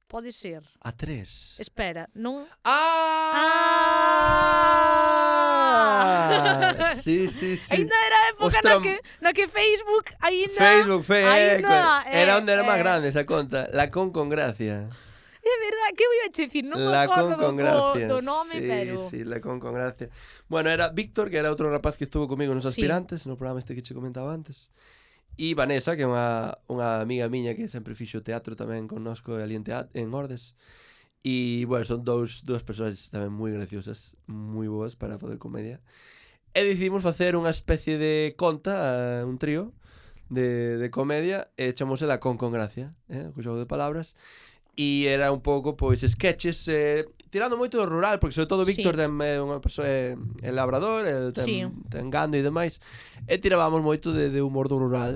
Pode ser. A 3? Espera, non... Sí. Ainda era a época na que Facebook ainda... Era onde era máis grande esa conta. La con gracia. É verdade, que voy a dicir? Non me acordo do nome, pero... Sí, la con gracia. Bueno, era Víctor, que era outro rapaz que estuvo comigo nos aspirantes, no programa este que che comentaba antes. E Vanessa, que é unha amiga miña que sempre fixo teatro tamén connosco ali en Ordes. E, bueno, son dúas persoas tamén moi graciosas, moi boas para fazer comedia. E decidimos facer unha especie de conta, un trío de comedia, e chamósela con gracia, co xogo de palabras. E era un pouco, pois, sketches, tirando moito do rural, porque sobre todo Víctor é unha persoa, é labrador, ten gando e demais, e tirábamos moito de humor do rural.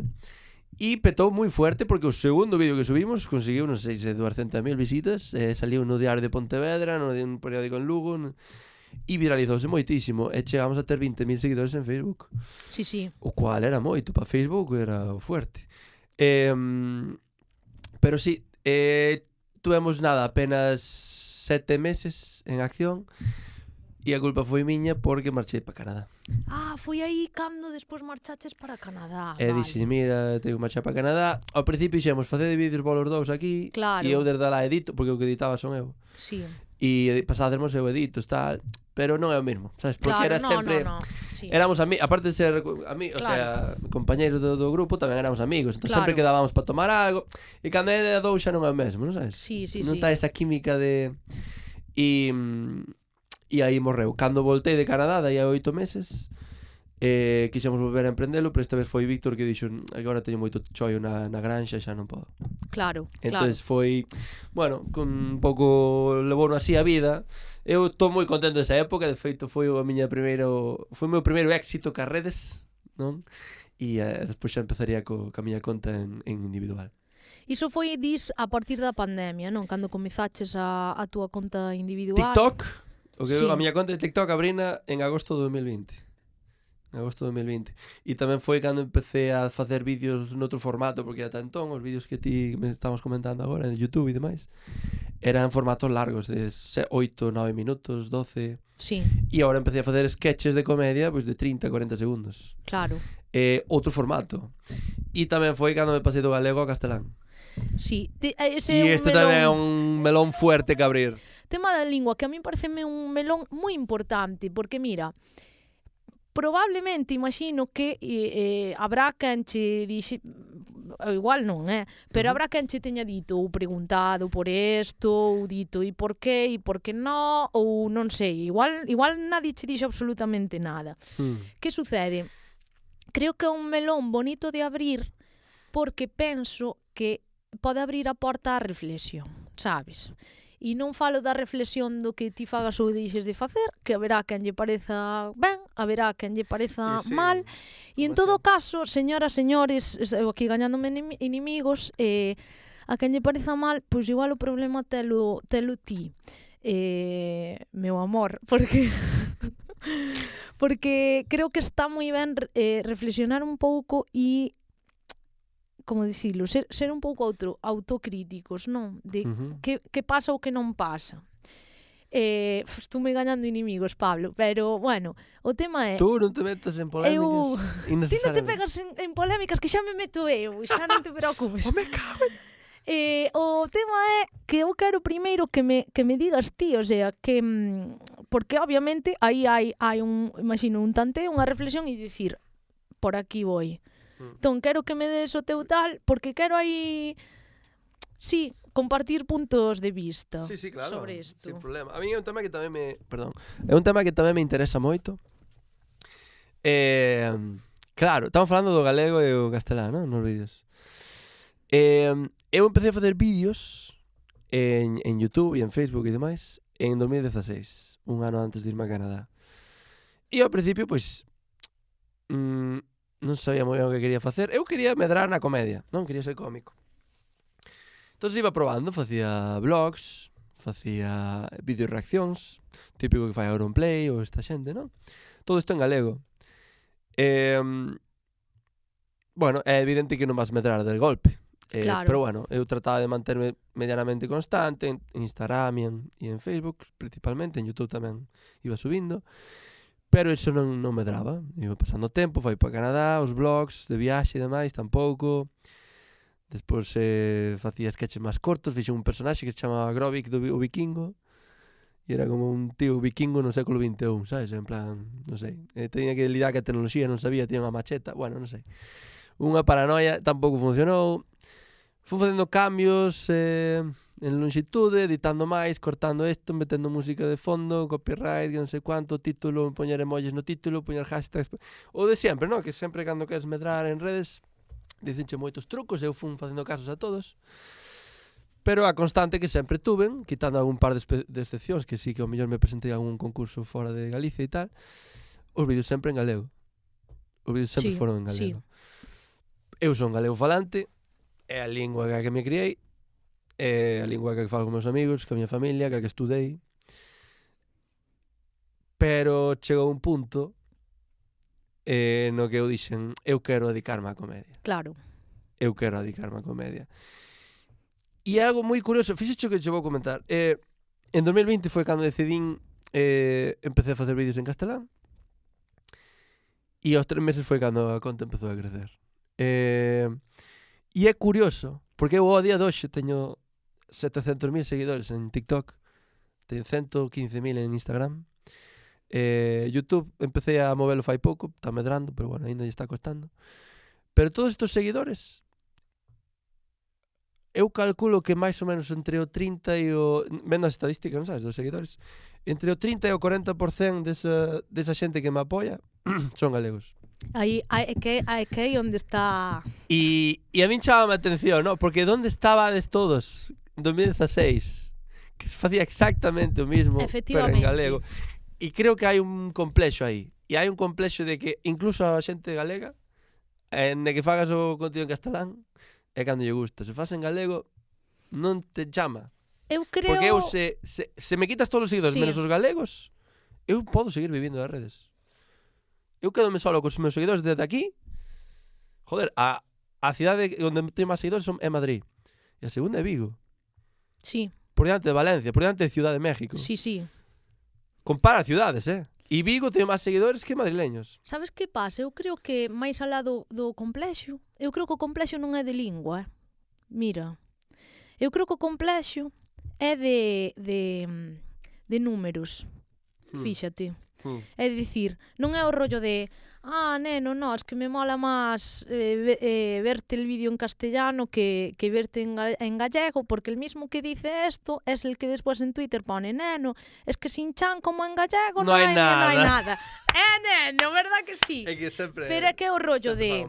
E petou moi fuerte porque o segundo vídeo que subimos conseguiu, non sei se 200.000 visitas, saliu no Diario de Pontevedra, no periódico en Lugo, e viralizouse moitísimo, e chegamos a ter 20.000 seguidores en Facebook. Sí. O cual era moito, para Facebook era fuerte. Pero sí, tuvemos apenas 7 meses en acción, e a culpa foi miña porque marchei para Canadá. Foi aí cando despois marchaches para Canadá. E dixen, mira, tengo que marchar para Canadá. Ao principio xemos facer de vídeos polos dous aquí, e eu desde lá edito, porque o que editaba son eu. Sí. E pasádermos eu editos, tal, pero non é o mesmo, sabes? Porque era sempre... Sí. Éramos amigos, aparte de ser amigos, o sea, compañeiros do grupo, tamén éramos amigos. Entón sempre quedábamos para tomar algo, e cando é de dous xa non é o mesmo, non sabes? Sí. Non está esa química de... E aí morreu. Cando voltei de Canadá, daí a 8 meses, quixemos volver a emprendelo, pero esta vez foi Víctor que dixo, agora teño moito chollo na granxa, xa non podo. Claro. Entón foi, bueno, con un pouco levouno así a vida. Eu estou moi contento desa época, de feito foi o meu primeiro éxito ca redes, non? E despois xa empezaría ca miña conta en individual. Iso foi, dis, a partir da pandemia, non? Cando comezaches a túa conta individual. TikTok, A miña conta de TikTok abrina en agosto de 2020. En agosto de 2020. E tamén foi cando empecé a facer vídeos noutro formato, porque ata entón os vídeos que ti me estamos comentando agora en YouTube e demais eran formatos largos de 8, 9 minutos, 12. Sí. E agora empecé a facer sketches de comedia pois de 30, 40 segundos. Claro. Outro formato. E tamén foi cando me pasei do galego ao castelán. Sí. E este tamén é un melón fuerte que abrir. Tema da lingua, que a mí pareceme un melón moi importante, porque mira, probablemente imagino que habrá quen che dixe, igual non, pero habrá quen che teña dito ou preguntado por isto, ou dito e por que non, ou non sei, igual nadie che dixo absolutamente nada. Que sucede? Creo que é un melón bonito de abrir porque penso que pode abrir a porta á reflexión, sabes? E non falo da reflexión do que ti fagas ou deixes de facer, que haberá quen lle pareza ben, haberá quen lle pareza mal, e en todo caso, señoras, señores, aquí gañándome inimigos, a quen lle pareza mal, pois igual o problema telo ti, meu amor, porque porque creo que está moi ben reflexionar un pouco e como dicilo, ser un pouco autocríticos, non? De que pasa ou que non pasa. Estou me gañando inimigos, Pablo, pero, bueno, o tema é... Tú non te metas en polémicas Ti non te pegas en polémicas, que xa me meto eu, xa non te preocupes. Me cago en... O tema é que eu quero primeiro que me digas ti, o sea, que... Porque, obviamente, aí hai imagino, un tanteo, unha reflexión e dicir, por aquí voi. Entón, quero que me des o teu tal, porque quero aí, sí, compartir puntos de vista claro, sobre isto. Sin problema. A mí é un tema que tamén me interesa moito. Claro, estamos falando do galego e o castelán, non? Nos vídeos. Eu empecé a facer vídeos en YouTube e en Facebook e demais en 2016, un ano antes de irme a Canadá. E ao principio, pois... non sabía moi ben o que quería facer. Eu quería medrar na comedia, non quería ser cómico. Entón iba probando, facía vlogs, facía vídeos reaccións, típico que fai Auronplay ou esta xente, non? Todo isto en galego. Bueno, é evidente que non vas medrar del golpe. Claro. Pero bueno, eu trataba de manterme medianamente constante en Instagram e en Facebook, principalmente, en YouTube tamén iba subindo. Pero iso non medraba. Iba pasando tempo, fai para Canadá, os vlogs de viaxe e demais, tampouco. Despois facía sketches máis cortos, fixe un personaxe que se chamaba Grovik, o vikingo. E era como un tío vikingo no século XXI, sabes? En plan, non sei. Tenía que lidar que a tecnoloxía non sabía, tiña unha macheta, bueno, non sei. Unha paranoia, tampouco funcionou. Fui facendo cambios en longitude, editando máis, cortando isto, metendo música de fondo, copyright, non sei cuánto, título, poñer emojis no título, poñer hashtags, o de sempre, non? Que sempre cando queres medrar en redes dicenche moitos trucos, eu fui facendo casos a todos, pero a constante que sempre tuven, quitando algún par de excepcións, que sí que ao mellor me presentei a algún concurso fora de Galicia e tal, os vídeos sempre en galego. Os vídeos sempre foron en galego. Eu son galego falante, é a lingua que me criei, é a lingua que falo con meus amigos, que a miña familia, que estudei. Pero chegou un punto no que eu dixen, eu quero dedicarme á comedia. Claro. Eu quero dedicarme á comedia. E é algo moi curioso, fixecho que che vou comentar. En 2020 foi cando decidín, empecé a facer vídeos en castelán, e aos 3 meses foi cando a conta empezou a crecer. E é curioso, porque eu ao día de hoxe teño 700.000 seguidores en TikTok, teño 115.000 en Instagram. YouTube empecé a movelo fai pouco, está medrando, pero bueno, ainda lle está costando. Pero todos estes seguidores, eu calculo que máis ou menos entre o 30 e o... Vendo as estadísticas, non sabes, dos seguidores, entre o 30 e o 40% desa xente que me apoia son galegos. Aí é que onde está... E a min chamaba a atención, ¿no? Porque onde estabades todos en 2016, que se facía exactamente o mismo, pero en galego. E creo que hai un complexo aí. E hai un complexo de que incluso a xente galega, de que fagas o contido en castelán, é cando lle gusta. Se faz en galego, non te chama. Eu creo... Porque eu, se me quitas todos os seguidores menos os galegos, eu podo seguir vivindo das redes. Eu quedome solo cos meus seguidores desde aquí. Joder, a cidade onde teño máis seguidores é Madrid. E a segunda é Vigo. Sí. Por diante de Valencia, por diante de Ciudad de México. Sí, sí. Compara cidades, E Vigo ten máis seguidores que madrileños. Sabes que pasa? Eu creo que máis alá do complexo, eu creo que o complexo non é de lingua. Mira, eu creo que o complexo é de números. Fíxate. É dicir, non é o rollo de neno, no, es que me mola máis verte el vídeo en castellano que verte en gallego, porque el mismo que dice esto es el que después en Twitter pone, neno, es que sin chan como en gallego no hai nada. Neno, verdad que sí? É que sempre... Pero é que é o rollo de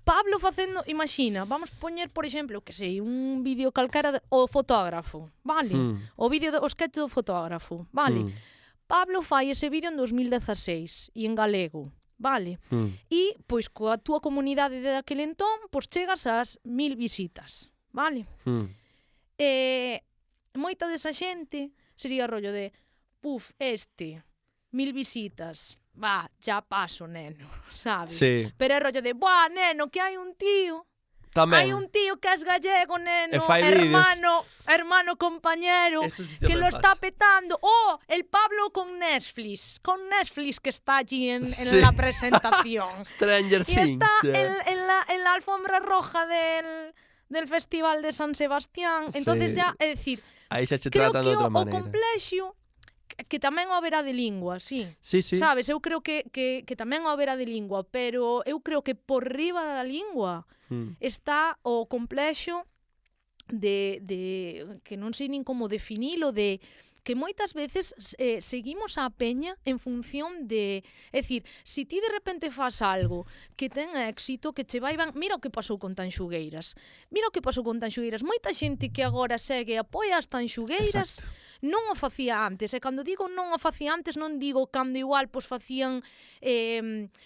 Pablo facendo, imagina, vamos poñer, por exemplo, que sei, un vídeo calquera o fotógrafo, vale? O vídeo, o sketch do fotógrafo, vale? Pablo fai ese vídeo en 2016 e en galego, vale? E, pois, coa túa comunidade de daquele entón, pois chegas ás 1000 visitas, vale? Moita desa xente sería rollo de 1000 visitas, ya paso, neno, sabes? Sí. Pero é rollo de, neno, que hai un tío... Tamén. Hai un tío que é gallego, neno, hermano, compañero, sí que lo está petando. El Pablo con Netflix que está allí en la presentación. Stranger Things. Y está en la alfombra roja del Festival de San Sebastián. Entonces ya, é dicir, aí xa che tratan de outra maneira. O complexo que tamén o haberá de lingua, sí. Sí. Sabes, eu creo que tamén o haberá de lingua, pero eu creo que por riba da lingua está o complexo de que non sei nin como definilo, de que moitas veces seguimos a peña en función de... É dicir, se ti de repente faz algo que ten éxito, que che vai ben... Mira o que pasou con Tanxugueiras. Moita xente que agora segue e apoia as Tanxugueiras non o facía antes. E cando digo non o facía antes, non digo cando igual pois facían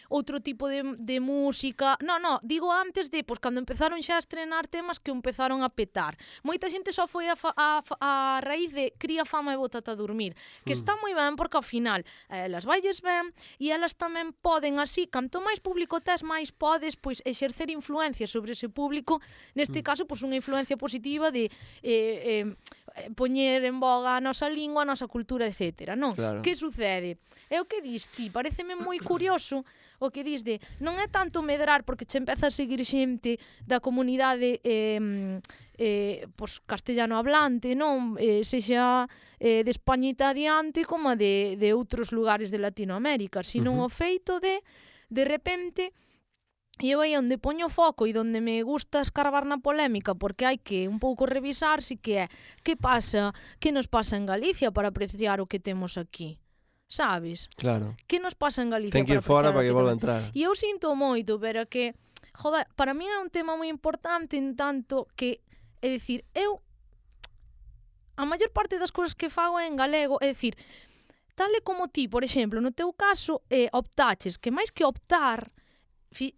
outro tipo de música. Non, digo antes de pois cando empezaron xa a estrenar temas que empezaron a petar. Moita xente só foi a raíz de cría fama e bótate a dormir, que está moi ben porque ao final elas vailles ben e elas tamén poden así, canto máis público tes, máis podes pois exercer influencia sobre ese público, neste caso pois unha influencia positiva de poñer en boga a nosa lingua, a nosa cultura, etc. Non? Claro. Que sucede? É o que dis ti, pareceme moi curioso o que dis de non é tanto medrar porque che empeza a seguir xente da comunidade pois castellano hablante, non? Sexa de Españita adiante como de outros lugares de Latinoamérica, sino o feito de repente, e eu aí onde poño foco e onde me gusta escarbar na polémica porque hai que un pouco revisar si que é que nos pasa en Galicia para apreciar o que temos aquí, sabes? Claro. Que nos pasa en Galicia ten que ir fora para que volva a entrar. E eu sinto moito, pero que joder, para mí é un tema moi importante en tanto que, é dicir, eu a maior parte das cousas que fago é en galego, é dicir, tal e como ti, por exemplo, no teu caso optaches, que máis que optar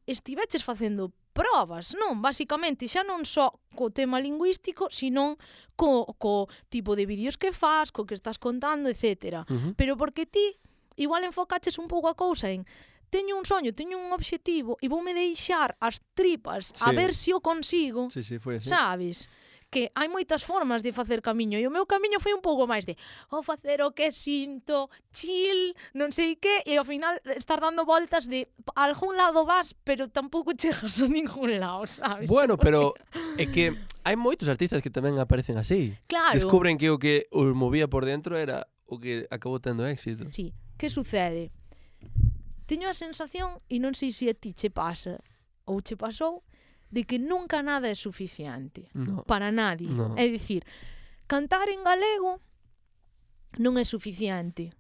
estiveches facendo probas, non? Basicamente, xa non só co tema lingüístico, sino co tipo de vídeos que faz, co que estás contando, etc. Pero porque ti igual enfocaches un pouco a cousa en teño un soño, teño un obxectivo e voume deixar as tripas a ver se o consigo, foi así. Sabes? Que hai moitas formas de facer camiño e o meu camiño foi un pouco máis de facer o que sinto, chill, non sei que, e ao final estar dando voltas de a algún lado vas, pero tampouco chegas a ningún lado, sabes? Bueno, pero é que hai moitos artistas que tamén aparecen así. Claro. Descubren que o que os movía por dentro era o que acabou tendo éxito. Sí, que sucede? Teño a sensación, e non sei se a ti che pasa ou che pasou, de que nunca nada é suficiente para nadie. No. É dicir, cantar en galego non é suficiente.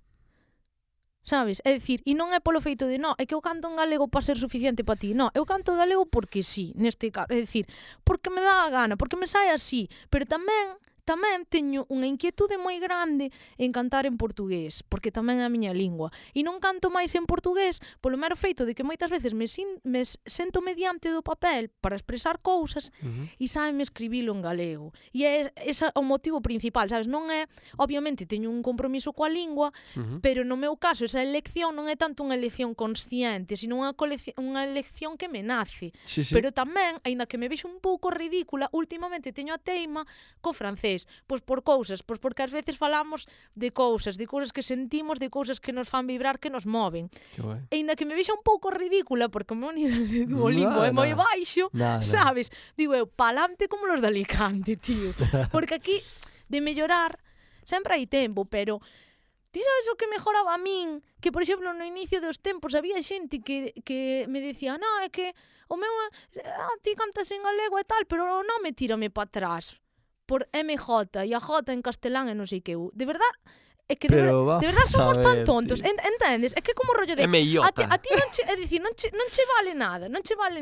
Sabes? É dicir, e non é polo feito de é que eu canto en galego para ser suficiente para ti. Eu canto en galego porque sí, neste caso. É dicir, porque me dá a gana, porque me sai así. Pero tamén tamén teño unha inquietude moi grande en cantar en portugués, porque tamén é a miña lingua. E non canto máis en portugués polo mero feito de que moitas veces me sento mediante do papel para expresar cousas e sábeme escribilo en galego. E é ese o motivo principal, sabes? Non é, obviamente, teño un compromiso coa lingua, pero no meu caso esa elección non é tanto unha elección consciente, sino unha elección que me nace. Sí. Pero tamén, aínda que me vexo un pouco ridícula, últimamente teño a teima co francés, pois por cousas, pois porque ás veces falamos de cousas que sentimos, de cousas que nos fan vibrar, que nos moven. E aínda que me vexa un pouco ridícula, porque o meu nivel de Duolingo é moi baixo, sabes? Digo eu, pa'lante como los de Alicante, tío. Porque aquí, de mellorar, sempre hai tempo, pero ti sabes o que mejoraba a min? Que, por exemplo, no inicio dos tempos había xente que me decía, no, é que o meu, ti cantas en galego e tal, pero o nome tírame para atrás por MJ, e a J en castelán e non sei que. De verdad, é que de verdad somos tan tontos, entendes? É que como rollo de a ti non che, é dicir, non che vale nada, non che vale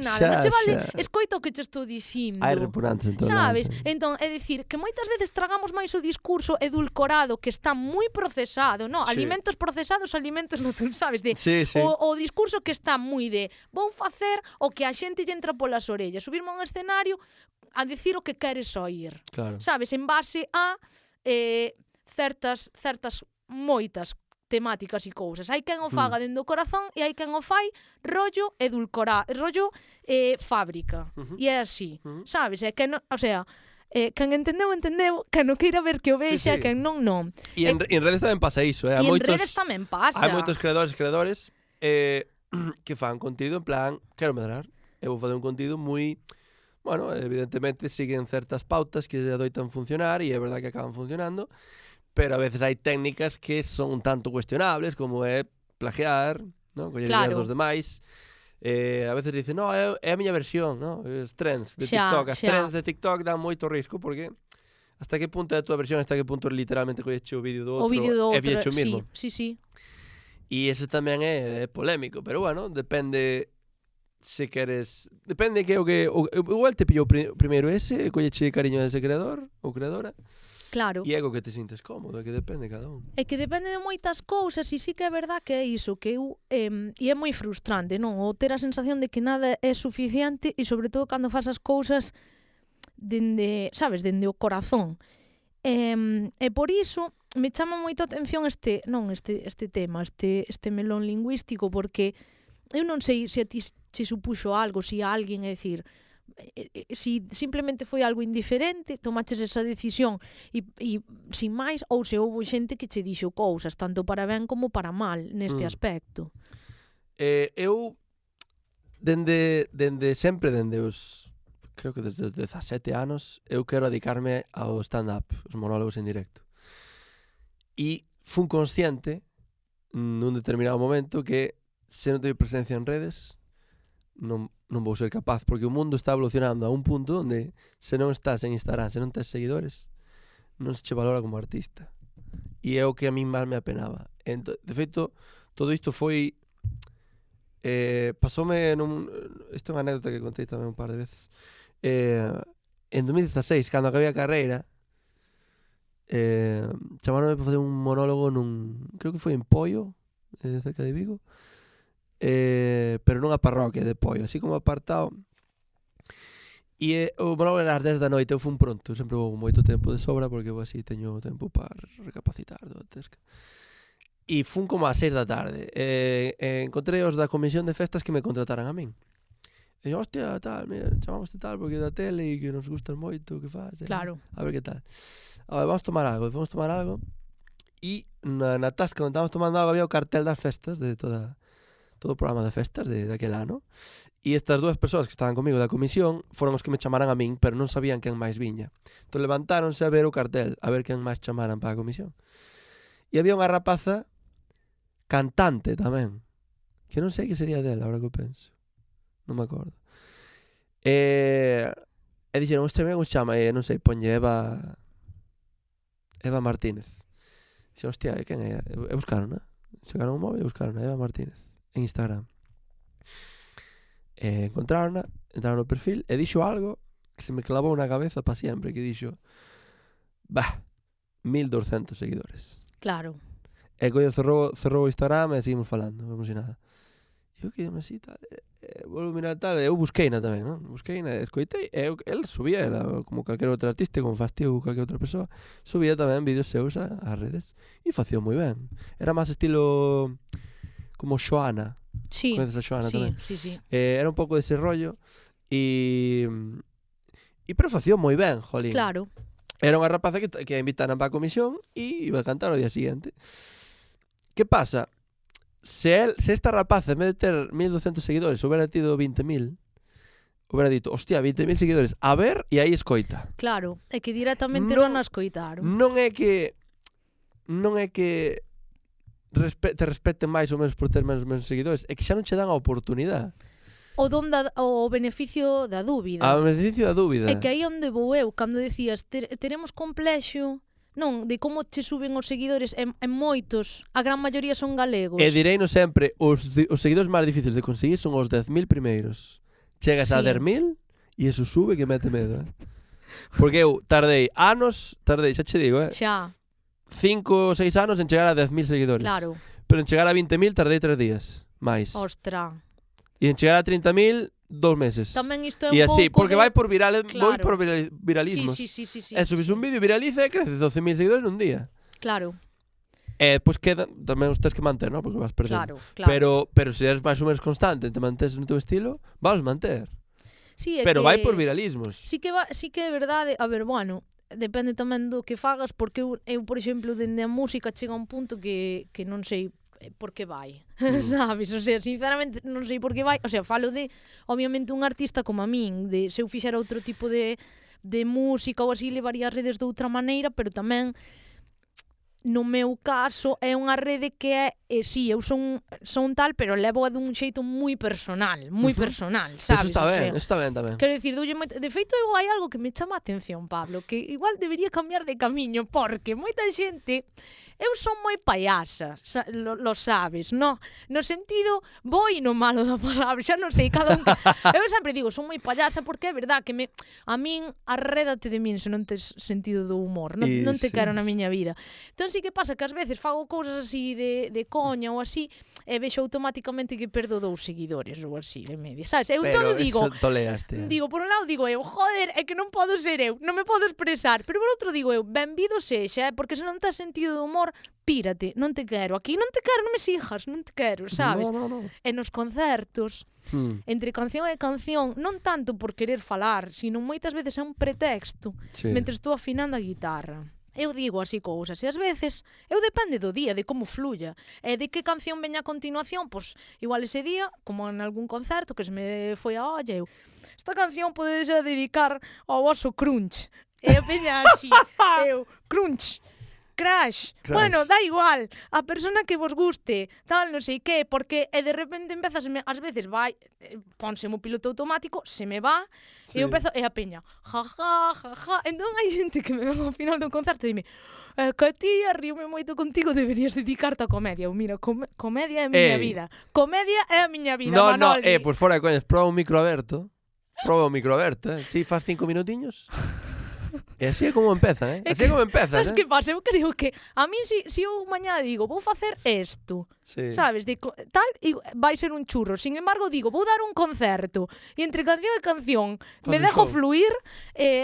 escoita o que che estou dicindo. Hai repugnantes en todo, sabes? Entón, é dicir, que moitas veces tragamos máis o discurso edulcorado que está moi procesado, no? Alimentos procesados, alimentos naturales, sabes? O discurso que está moi de vou facer o que a xente lle entra polas orellas, subirme a un escenario a dicir o que queres oír. Claro. Sabes? En base a certas moitas temáticas e cousas. Hai quen o faga dentro do corazón e hai quen o fai rollo fábrica. E é así, sabes? É que, o sea, quen entendeu, quen non queira ver que o vexa, quen non. E en redes tamén pasa iso, E en redes tamén pasa. Hai moitos creadores que fan contido en plan, quero medrar, eu vou fazer un contido moi... Bueno, evidentemente siguen certas pautas que adoitan funcionar e é verdade que acaban funcionando, pero a veces hai técnicas que son un tanto cuestionables, como é plagiar, ¿no? Coller ideas dos demais. A veces dicen, no, é a miña versión, ¿no? Os trends de TikTok. As trends de TikTok dan moito risco, porque hasta que punto é a tua versión, hasta que punto literalmente colleche o vídeo do outro e fixeche o mismo. Sí. E ese tamén é polémico, pero bueno, depende... Se queres... Depende que o que... Igual te pillou primeiro ese, colleche cariño a ese creador ou creadora. Claro. E é o que te sintes cómodo, é que depende cada un. É que depende de moitas cousas e sí que é verdad que é iso, que eu... e é moi frustrante, non? O ter a sensación de que nada é suficiente e sobre todo cando fas as cousas dende, sabes, dende o corazón. E por iso me chama moito a atención este tema, este melón lingüístico, porque eu non sei se a ti se supuxo algo, se a alguén, é dicir, si simplemente foi algo indiferente, tomaches esa decisión e sin máis, ou se houve xente que che dixo cousas, tanto para ben como para mal, neste aspecto. Eu, dende sempre, creo que desde os 17 anos, eu quero dedicarme ao stand-up, os monólogos en directo. E fun consciente, nun determinado momento, que se non teño presencia en redes, non vou ser capaz, porque o mundo está evolucionando a un punto onde se non estás en Instagram, se non tes seguidores, non se che valora como artista. E é o que a min máis me apenaba. De feito, todo isto foi... pasoume isto é unha anécdota que contei tamén un par de veces. En 2016, cando acabei a carreira, chamaronme para facer un monólogo creo que foi en Poio, cerca de Vigo, pero nunha parroquia de Poio, así como apartado. E o monólogo era ás 10 da noite, eu fun pronto, sempre vou moito tempo de sobra, porque eu así teño tempo para recapacitar do Tesca. E fun como ás 6 da tarde. Encontrei os da comisión de festas que me contrataran a min. E eu, hostia, tal, mira, chamamos tal porque é da tele e que nos gustan moito, que faz? Claro. A ver que tal. A ver, vamos tomar algo. E na tasca onde estábamos tomando algo había o cartel das festas de todo o programa de festas de aquel ano, e estas dúas persoas que estaban comigo da comisión foron os que me chamaran a min, pero non sabían quen máis viña. Entón levantáronse a ver o cartel, a ver quen máis chamaran para a comisión. E había unha rapaza cantante tamén, que non sei que sería dela, agora que o penso, non me acordo. E dixeron, hostia, mira como se chama, non sei, ponlle Eva Martínez. Dixeron, hostia, quen é? E buscaron, non? Chegaron un móvil e buscaron a Eva Martínez en Instagram. Encontraron, entraron no perfil e dixo algo que se me clavou na cabeza para sempre, que dixo, 1200 seguidores. Claro. E coño cerrou o Instagram e seguimos falando, como si nada. Eu quedei así, tal, volvo a mirar tal, eu busqueina tamén, non? Busqueina, escoitei, e el subía, era como calquer outro artista, como fastío calquer outra persoa, subía tamén vídeos seus ás redes, e facía moi ben. Era máis estilo como Xoana. Sí, Coñeces a Xoana tamén? Sí. Era un pouco dese rollo, e pero facía moi ben, jolín. Claro. Era unha rapaza que a invitaran para a comisión e iba a cantar o día siguiente. Que pasa? Se esta rapaza, en vez de ter 1200 seguidores, houbera tido 20.000, houbera dito, hostia, 20.000 seguidores, a ver, e aí escoita. Claro, é que directamente non a escoitaron. Non é que te respeten máis ou menos por ter menos seguidores, é que xa non che dan a oportunidade. O beneficio da dúbida. A beneficio da dúbida. É que aí onde vou eu, cando decías teremos complexo, non, de como che suben os seguidores, en moitos, a gran maioría son galegos. E direino sempre, os seguidores máis difíciles de conseguir son os 10.000 primeiros. Chegas a 10.000 e eso sube que mete medo, Porque eu tardei, xa che digo, Xa. 5 ou 6 anos en chegar a 10.000 seguidores. Claro. Pero en chegar a 20.000 tardei 3 días, máis. Ostra. E en chegar a 30.000, 2 meses. Tamén isto é un e así, pouco porque vai por Claro. vai por viralismos. Sí. E subís un vídeo, viraliza e crece 12.000 seguidores nun día. Claro. E depois tamén os tens que manter, ¿no? Porque vas perdendo. Claro. Pero se eres máis ou menos constante, te mantes no teu estilo, vas manter. Sí, pero que vai por viralismos. Sí que é verdade, a ver, bueno, depende tamén do que fagas, porque eu por exemplo, dende a música chega un punto que non sei por que vai, sabes? O sea, sinceramente non sei por que vai, o sea, falo de obviamente un artista como a min, de se eu fixera outro tipo de música ou así, levaría as redes de outra maneira, pero tamén no meu caso é unha rede que é, sí, eu son tal, pero levo a dun xeito moi personal, sabes? Eso está ben tamén. Quero dicir, de feito eu hai algo que me chama a atención, Pablo, que igual debería cambiar de camiño, porque moita xente, eu son moi payasa, lo sabes, no sentido bo e no malo da palabra, xa non sei, cada un eu sempre digo, son moi payasa porque é verdad que a min arrédate de min se non tes sentido do humor, non te quero na miña vida. Entón, sí que pasa que ás veces fago cousas así de coña ou así e vexo automáticamente que perdo 2 seguidores ou así de media, sabes? Eu todo digo, por un lado digo eu, joder, é que non podo ser eu, non me podo expresar, pero por outro digo eu, benvido sexa, porque se non tes sentido de humor, pírate, non te quero, aquí non te quero, non me sigas, non te quero, sabes? No. E nos concertos, entre canción e canción, non tanto por querer falar, sino moitas veces é un pretexto, mentre estou afinando a guitarra. Eu digo así cousas, e ás veces eu depende do día, de como fluya, e de que canción veña a continuación, pois igual ese día, como en algún concerto que se me foi a olla, eu, esta canción podedes dedicar ao voso crunch, e eu veña así, eu, crunch, Crash. Bueno, da igual, a persona que vos guste, tal, non sei que, porque de repente empezas, ás veces vai, ponse mo piloto automático, se me va, e eu empezo, e a peña, jaja, entón hai xente que me ven ao final do concerto e dime, que tía, ríome moito contigo, deberías dedicarte a comedia. Eu, mira, comedia é a miña vida. Comedia é a miña vida, Manoldi. Pois fora de coñas, proba un micro aberto, Si faz 5 minutiños... E así é como empezan, Así é como empezan, Sabes que pasa? Eu creo que a min si eu mañá digo vou facer isto, sabes, tal, e vai ser un churro. Sin embargo, digo, vou dar un concerto e entre canción e canción me dejo fluir,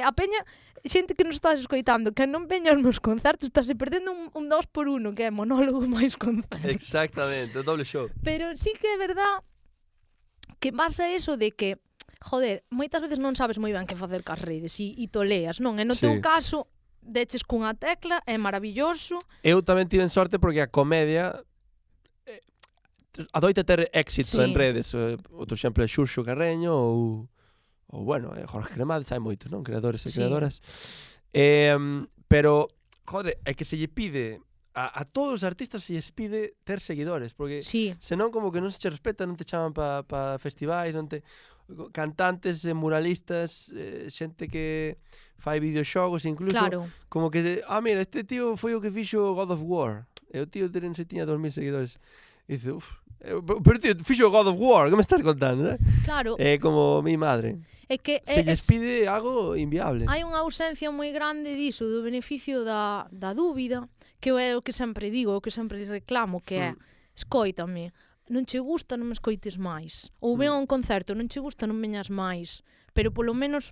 a peña, xente que nos estás escoitando, que non veña aos meus concertos, estáse perdendo un 2x1, que é monólogo máis concerto. Exactamente, o doble show. Pero sí que é verdad que pasa eso de que joder, moitas veces non sabes moi ben que facer cas redes e toleas, non? E no teu caso, deches cunha tecla, é maravilloso. Eu tamén tive sorte porque a comedia adoita ter éxito en redes. Outro exemplo é Xurxo Carreño ou bueno, Jorge Cremades, hai moitos, non? Creadores e creadoras. Pero, joder, é que se lle pide a todos os artistas se lles pide ter seguidores, porque senón como que non se che respeta, non te chaman pa festivais, non te... cantantes, muralistas, xente que fai videoxogos, incluso como que, mira, este tío foi o que fixo God of War, e o tío tiña 2.000 seguidores, E dice, pero tío, fixo God of War, que me estás contando, Claro. É como mi madre. É que se lles pide algo inviable. Hai unha ausencia moi grande diso, do beneficio da dúbida, que é o que sempre digo, o que sempre reclamo, que é, escoítame, non che gusta, non me escoites máis. Ou ven a un concerto, non che gusta, non veñas máis. Pero polo menos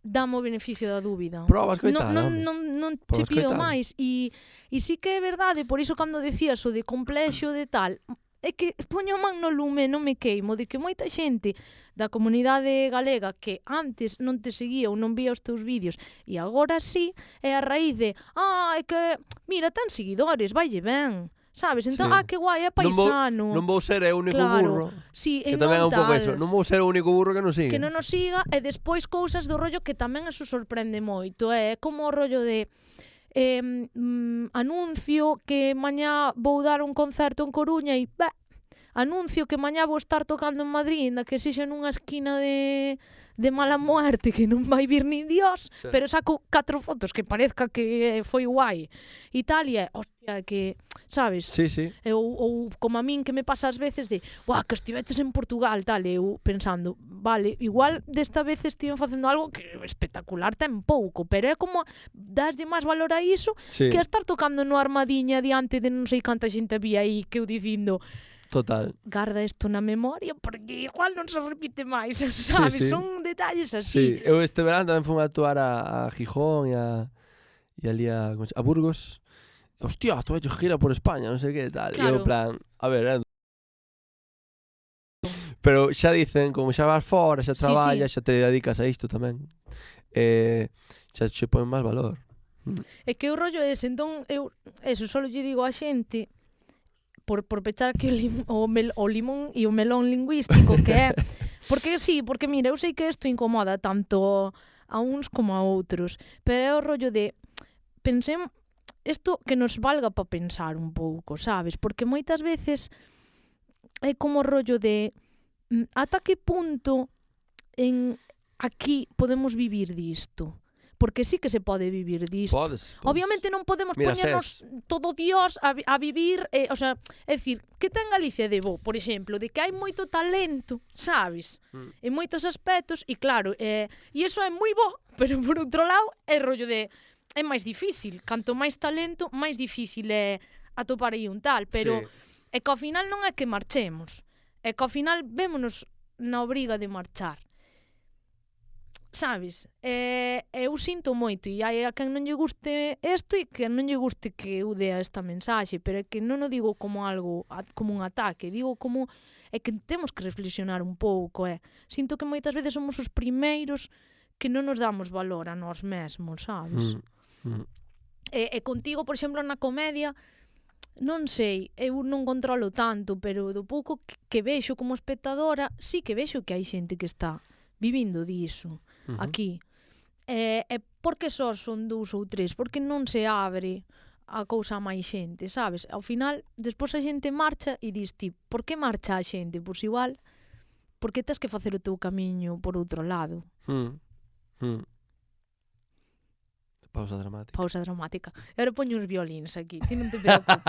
dame o beneficio da dúbida. Proba a escoitar, non che pido máis. E sí que é verdade, por iso cando decías o de complexo de tal, é que poño a man no lume, non me queimo, de que moita xente da comunidade galega que antes non te seguía ou non vía os teus vídeos e agora sí, é a raíz de é que, mira, ten seguidores, vaille ben, sabes? Entón, que guai, é paisano. Non vou ser o único burro. Sí, que tamén é un pouco eso. Non vou ser o único burro que non siga. Que non nos siga, e despois cousas do rollo que tamén eso sorprende moito. É como o rollo de anuncio que mañá vou dar un concerto en Coruña e anuncio que mañá vou estar tocando en Madrid, na que sexa nunha esquina de mala muerte que non vai vir nin Dios, pero saco 4 fotos que parezca que foi guai e tal, e hostia, que sabes? Sí, sí. Ou como a min que me pasa ás veces de que estiveches en Portugal, tal, eu pensando, vale, igual desta vez estiven facendo algo que espectacular ten pouco, pero é como darlle máis valor a iso que a estar tocando no Armadiña diante de non sei canta xente había aí que eu dicindo total. Garda isto na memoria porque igual non se repite máis, sabes? Sí. Son detalles así. Sí, eu este verán tamén fui a actuar a Gijón e ali a Burgos. Hostia, tú has hecho gira por España, non sei que tal. Claro. E eu plan, a ver, pero xa dicen, como xa vas fora, xa traballas, xa te dedicas a isto tamén. Xa che ponen máis valor. É que o rollo é ese, entón eu eso só lle digo a xente por pechar aquí o limón e o melón lingüístico que é porque mira, eu sei que isto incomoda tanto a uns como a outros, pero é o rollo de pensemos isto que nos valga para pensar un pouco, sabes? Porque moitas veces é como o rollo de ata que punto aquí podemos vivir disto. Porque sí que se pode vivir disto. Podes. Obviamente non podemos poñernos todo Dios a vivir, o sea, é dicir, que ten Galicia de bo, por exemplo, de que hai moito talento, sabes? En moitos aspectos, e claro, e iso é moi bo, pero por outro lado é rollo de é máis difícil, canto máis talento, máis difícil é atopar aí un tal, pero é que ao final non é que marchemos, é que ao final vémonos na obriga de marchar. Sabes? Eu sinto moito e hai a quen non lle guste isto e que non lle guste que eu dea esta mensaxe, pero é que non o digo como algo, como un ataque, digo como é que temos que reflexionar un pouco, sinto que moitas veces somos os primeiros que non nos damos valor a nós mesmos, sabes? E contigo, por exemplo, na comedia, non sei, eu non controlo tanto, pero do pouco que vexo como espectadora, sí que vexo que hai xente que está vivindo diso. Aquí. E porque só son 2 ou 3? Porque non se abre a cousa a máis xente, sabes? Ao final, despois a xente marcha e dis ti, por que marcha a xente? Pois igual, porque tens que facer o teu camiño por outro lado. Pausa dramática. Pausa dramática. E agora poño uns violíns aquí, ti non te preocupes.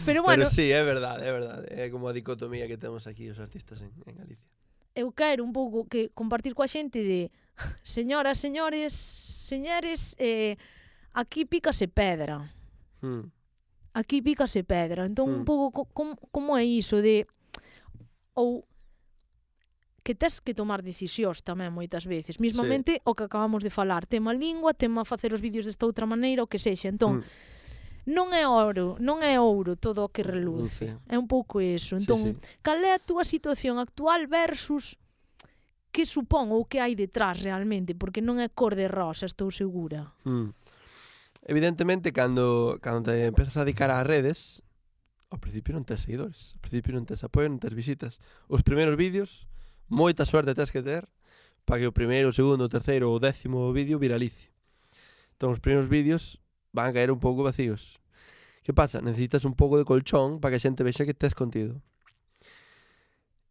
Pero bueno... Pero sí, é verdade, é verdade. É como a dicotomía que temos aquí os artistas en Galicia. Eu quero un pouco que compartir coa xente de señoras, señores, aquí pícase pedra. Aquí pícase pedra. Entón un pouco como é iso de ou que tes que tomar decisións tamén moitas veces. Mismamente o que acabamos de falar, tema lingua, tema facer os vídeos desta outra maneira, o que sexa. Entón, non é ouro todo o que reluce. É un pouco eso. Entón, cal é a túa situación actual versus que supón ou que hai detrás realmente? Porque non é cor de rosa, estou segura. Evidentemente, cando te empezas a dedicar ás redes, ao principio non tes seguidores, ao principio non tes apoio, non tes visitas. Os primeiros vídeos, moita sorte tes que ter para que o primeiro, o segundo, o terceiro ou o 10º vídeo viralice. Entón, os primeiros vídeos van a caer un pouco vacíos. Que pasa? Necesitas un pouco de colchón para que a xente vexa que tes contido.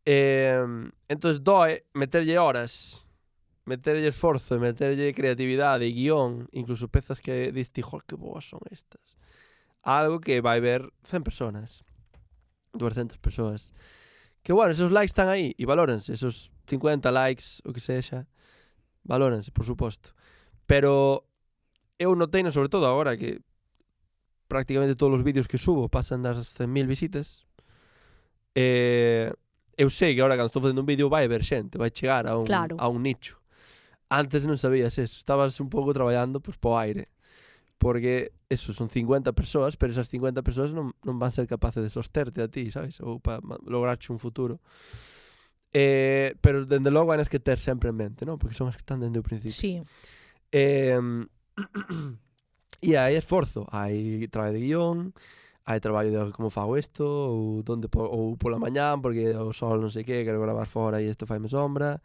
Entón, doe meterlle horas, meterlle esforzo, meterlle creatividade e guión, incluso pezas que diste, joder, que boas son estas. Algo que vai ver 100 personas. 200 persoas. Que, bueno, esos likes están aí e valórense, esos 50 likes, o que sexa, valórense, por suposto. Pero eu notei, sobre todo agora, que prácticamente todos os vídeos que subo pasan das 100.000 visitas. Eu sei que agora cando estou facendo un vídeo vai haber xente, vai chegar a un nicho. Antes non sabías eso, estabas un pouco traballando pues, po aire. Porque eso, son 50 persoas, pero esas 50 persoas non van ser capaces de sosterte a ti, sabes? Ou para lograrche un futuro. Pero, dende logo, hai que ter sempre en mente, non? Porque son as que están dende o principio. Sí. E hai esforzo, hai traballo de guión, hai traballo de como fago isto, ou pola mañán, porque o sol non sei que, quero gravar fora e isto faime sombra.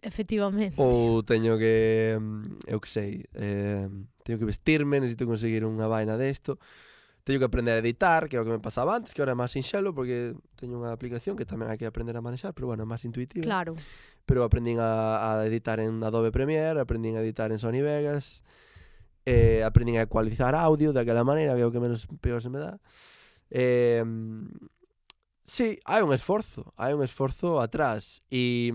Efectivamente. Ou teño que, eu que sei, teño que vestirme, necesito conseguir unha vaina desto. Teño que aprender a editar, que é o que me pasaba antes, que agora é máis sinxelo, porque teño unha aplicación que tamén hai que aprender a manexar, pero bueno, é máis intuitiva. Claro. Pero aprendín a editar en Adobe Premiere, aprendín a editar en Sony Vegas, aprendín a ecualizar audio daquela maneira, que é o que menos peor se me dá. Sí, hai un esforzo atrás. E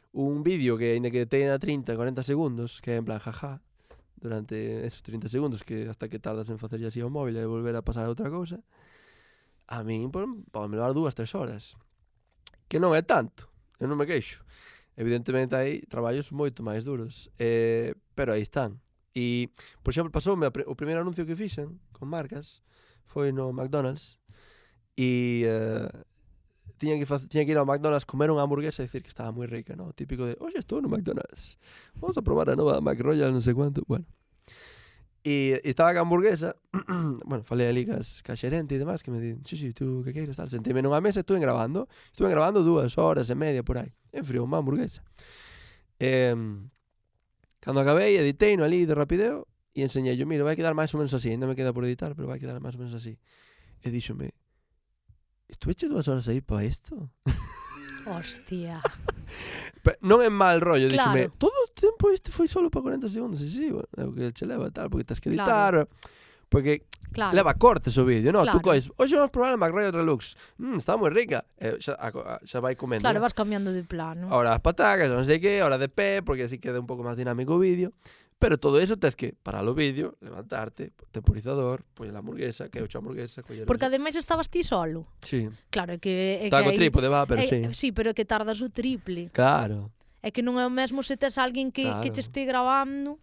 un vídeo que, ainda que teña 30-40 segundos, que é en plan jaja, durante esos 30 segundos, que hasta que tardas en facer así ao móvil e volver a pasar a outra cousa, a min pode me levar 2-3 horas. Que non é tanto, eu non me queixo. Evidentemente hai traballos moito máis duros, pero aí están. E, por exemplo, pasoume o primeiro anuncio que fixen con marcas foi no McDonald's e tiña que ir ao McDonald's comer unha hamburguesa e dicir que estaba moi rica, ¿no? Típico de, oxe, estou no McDonald's, vamos a probar a nova McRoyal, non sei cuánto, bueno. E estaba a hamburguesa, bueno, falei ali ca xerente e demás, que me di, sí, tú que queiras, tal, sentime nunha mesa e estuve grabando 2 horas e media por aí, enfriou unha hamburguesa. Cando acabei, editei no ali de rapideo e enseñei yo, mira, vai quedar máis ou menos así, ainda me queda por editar, pero vai quedar máis ou menos así. E díxome, estuveche 2 horas aí para isto? Hostia. Non é mal rollo, claro. Díxome, todo o tempo este foi solo para 40 segundos, e sí, bueno, é o que che leva tal, porque tens que editar, porque leva cortes o vídeo, non? Tú cois, hoxe vamos probar a McRoyal Relux, está moi rica, xa vai comendo. Claro, vas cambiando de plano. Ahora as patacas, non sei que, ahora de pé, porque así queda un pouco máis dinámico o vídeo. Pero todo eso tens que parar o vídeo, levantarte, temporizador, poñer a hamburguesa, que é outra hamburguesa, coller... Porque ademais estabas ti solo. Sí. Claro, é que... Tago trípode, pero sí. Sí, pero é que tardas o triple. Claro. É que non é o mesmo se tes alguén que che este grabando...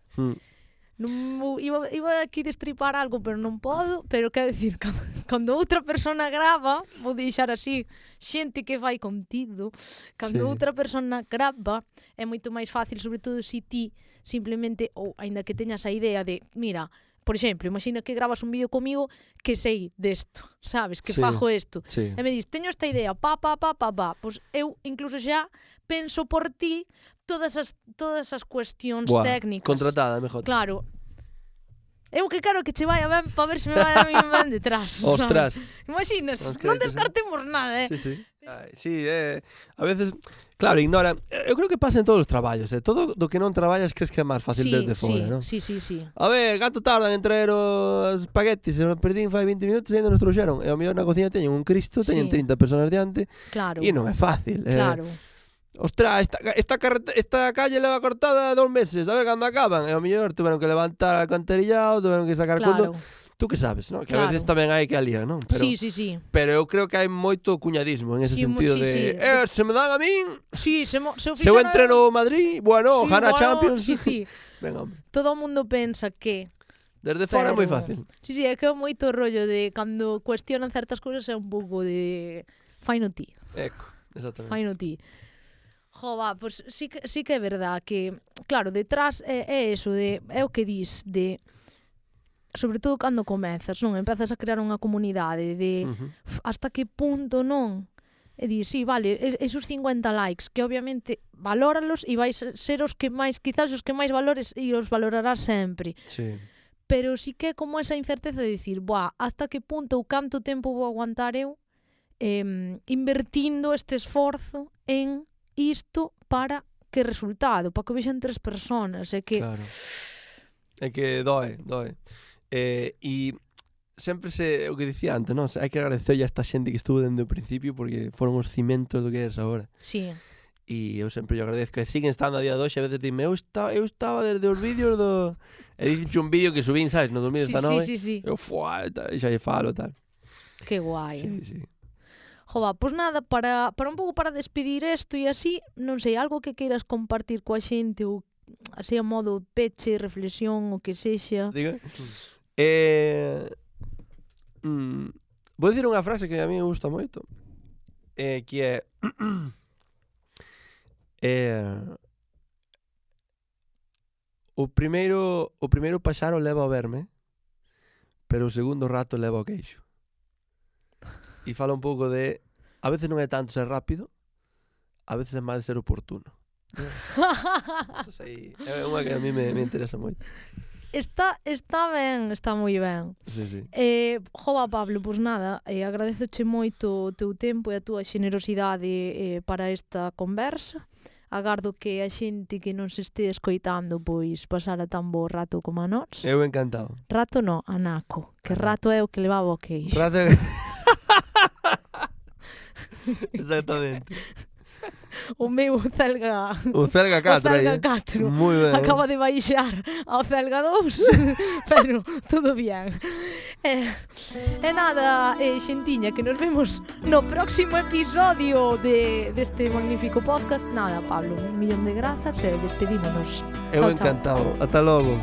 Non, iba aquí destripar algo, pero non podo, pero quero dicir, cando outra persona grava, vou deixar así, xente que vai contigo, cando outra persona grava, é moito máis fácil, sobre todo se ti simplemente, ou aínda que teñas a idea de, mira, por exemplo, imagina que gravas un vídeo comigo que sei desto, sabes, que fago isto, e me dis, teño esta idea, pois eu incluso xa penso por ti todas as cuestións técnicas. Contratada, mejor. Claro. Eu que quero que che vaya ben para ver se me vai a mí ben detrás. Ostras. Imaginas, non descartemos nada, Sí. Sí, a veces, claro, ignoran. Eu creo que pasa en todos os traballos, todo do que non traballas crees que é máis fácil desde fora, non? Sí. A ver, canto tardan en traer os espaguetis, se perdín fai 20 minutos e ainda nos trouxeron. E ao mellor na cociña teñen un Cristo, teñen 30 personas diante. Claro. E non é fácil. Claro. Ostras, esta calle leva cortada 2 meses, a ver cando acaban. E ao mellor tuveron que levantar alcantarillado, tuveron que sacar claro. Tú que sabes, non? Que a veces tamén hai que alían, non? Pero, sí. Pero eu creo que hai moito cuñadismo en ese sentido de... Se me dan a min... Sí, se eu entreno Madrid, bueno, gana Champions... Sí. Venga, hombre. Todo o mundo pensa que... Desde fora é moi fácil. Sí, é que é moito rollo de cando cuestionan certas cousas é un pouco de... Faino ti. Eco, exactamente. Faino ti. Jova, pois sí que é verdad que, claro, detrás é eso de... É o que dis de... Sobre todo cando comezas, non? Empezas a crear unha comunidade de hasta que punto, non? E di, sí, vale, esos 50 likes que obviamente valóralos e vais ser os que máis, quizás os que máis valores e os valorarás sempre. Sí. Pero sí que é como esa incerteza de dicir, hasta que punto ou canto tempo vou aguantar eu invertindo este esforzo en isto para que resultado, para que o vexan 3 personas, é que... Claro. É que doe. E sempre o que dicía antes, non? Hai que agradecer a esta xente que estuvo dende o principio porque foron os cimentos do que eres agora. Sí. E eu sempre yo agradezco que siguen estando a día de hoxe. A veces dime, eu estaba desde os vídeos do... E dixenche un vídeo que subín, sabes, no 2019. Sí. Eu fuá, e xa lle falo, tal. Que guai. Sí. Jova, pois nada, para un pouco para despedir isto e así, non sei, algo que queiras compartir coa xente ou así a modo peche, reflexión, o que sexa. Diga. Vou dicir unha frase que a mí me gusta moito, que o primeiro paxaro leva ao verme, pero o segundo rato leva ao queixo. E fala un pouco de, a veces non é tanto ser rápido, a veces é máis ser oportuno. Entonces, aí, é unha que a mí me interesa moito. Está ben, está moi ben. Sí. Jova, Pablo, pois nada, agradezoche moito o teu tempo e a túa xenerosidade para esta conversa. Agardo que a xente que non se este escoitando pois pasara tan bo rato como a nós. Eu encantado. Rato no, anaco. Que rato é o que levaba o queixo. Rato Exactamente. O meu Celga... O Celga 4. O Celga 4. Moi ben. Acaba de baixar ao Celga 2, pero todo bien. E nada, xentiña, que nos vemos no próximo episodio deste magnífico podcast. Nada, Pablo, un millón de grazas e despedímonos. Eu encantado. Ata logo.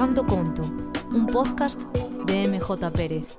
Canto Conto, un podcast de MJ Pérez.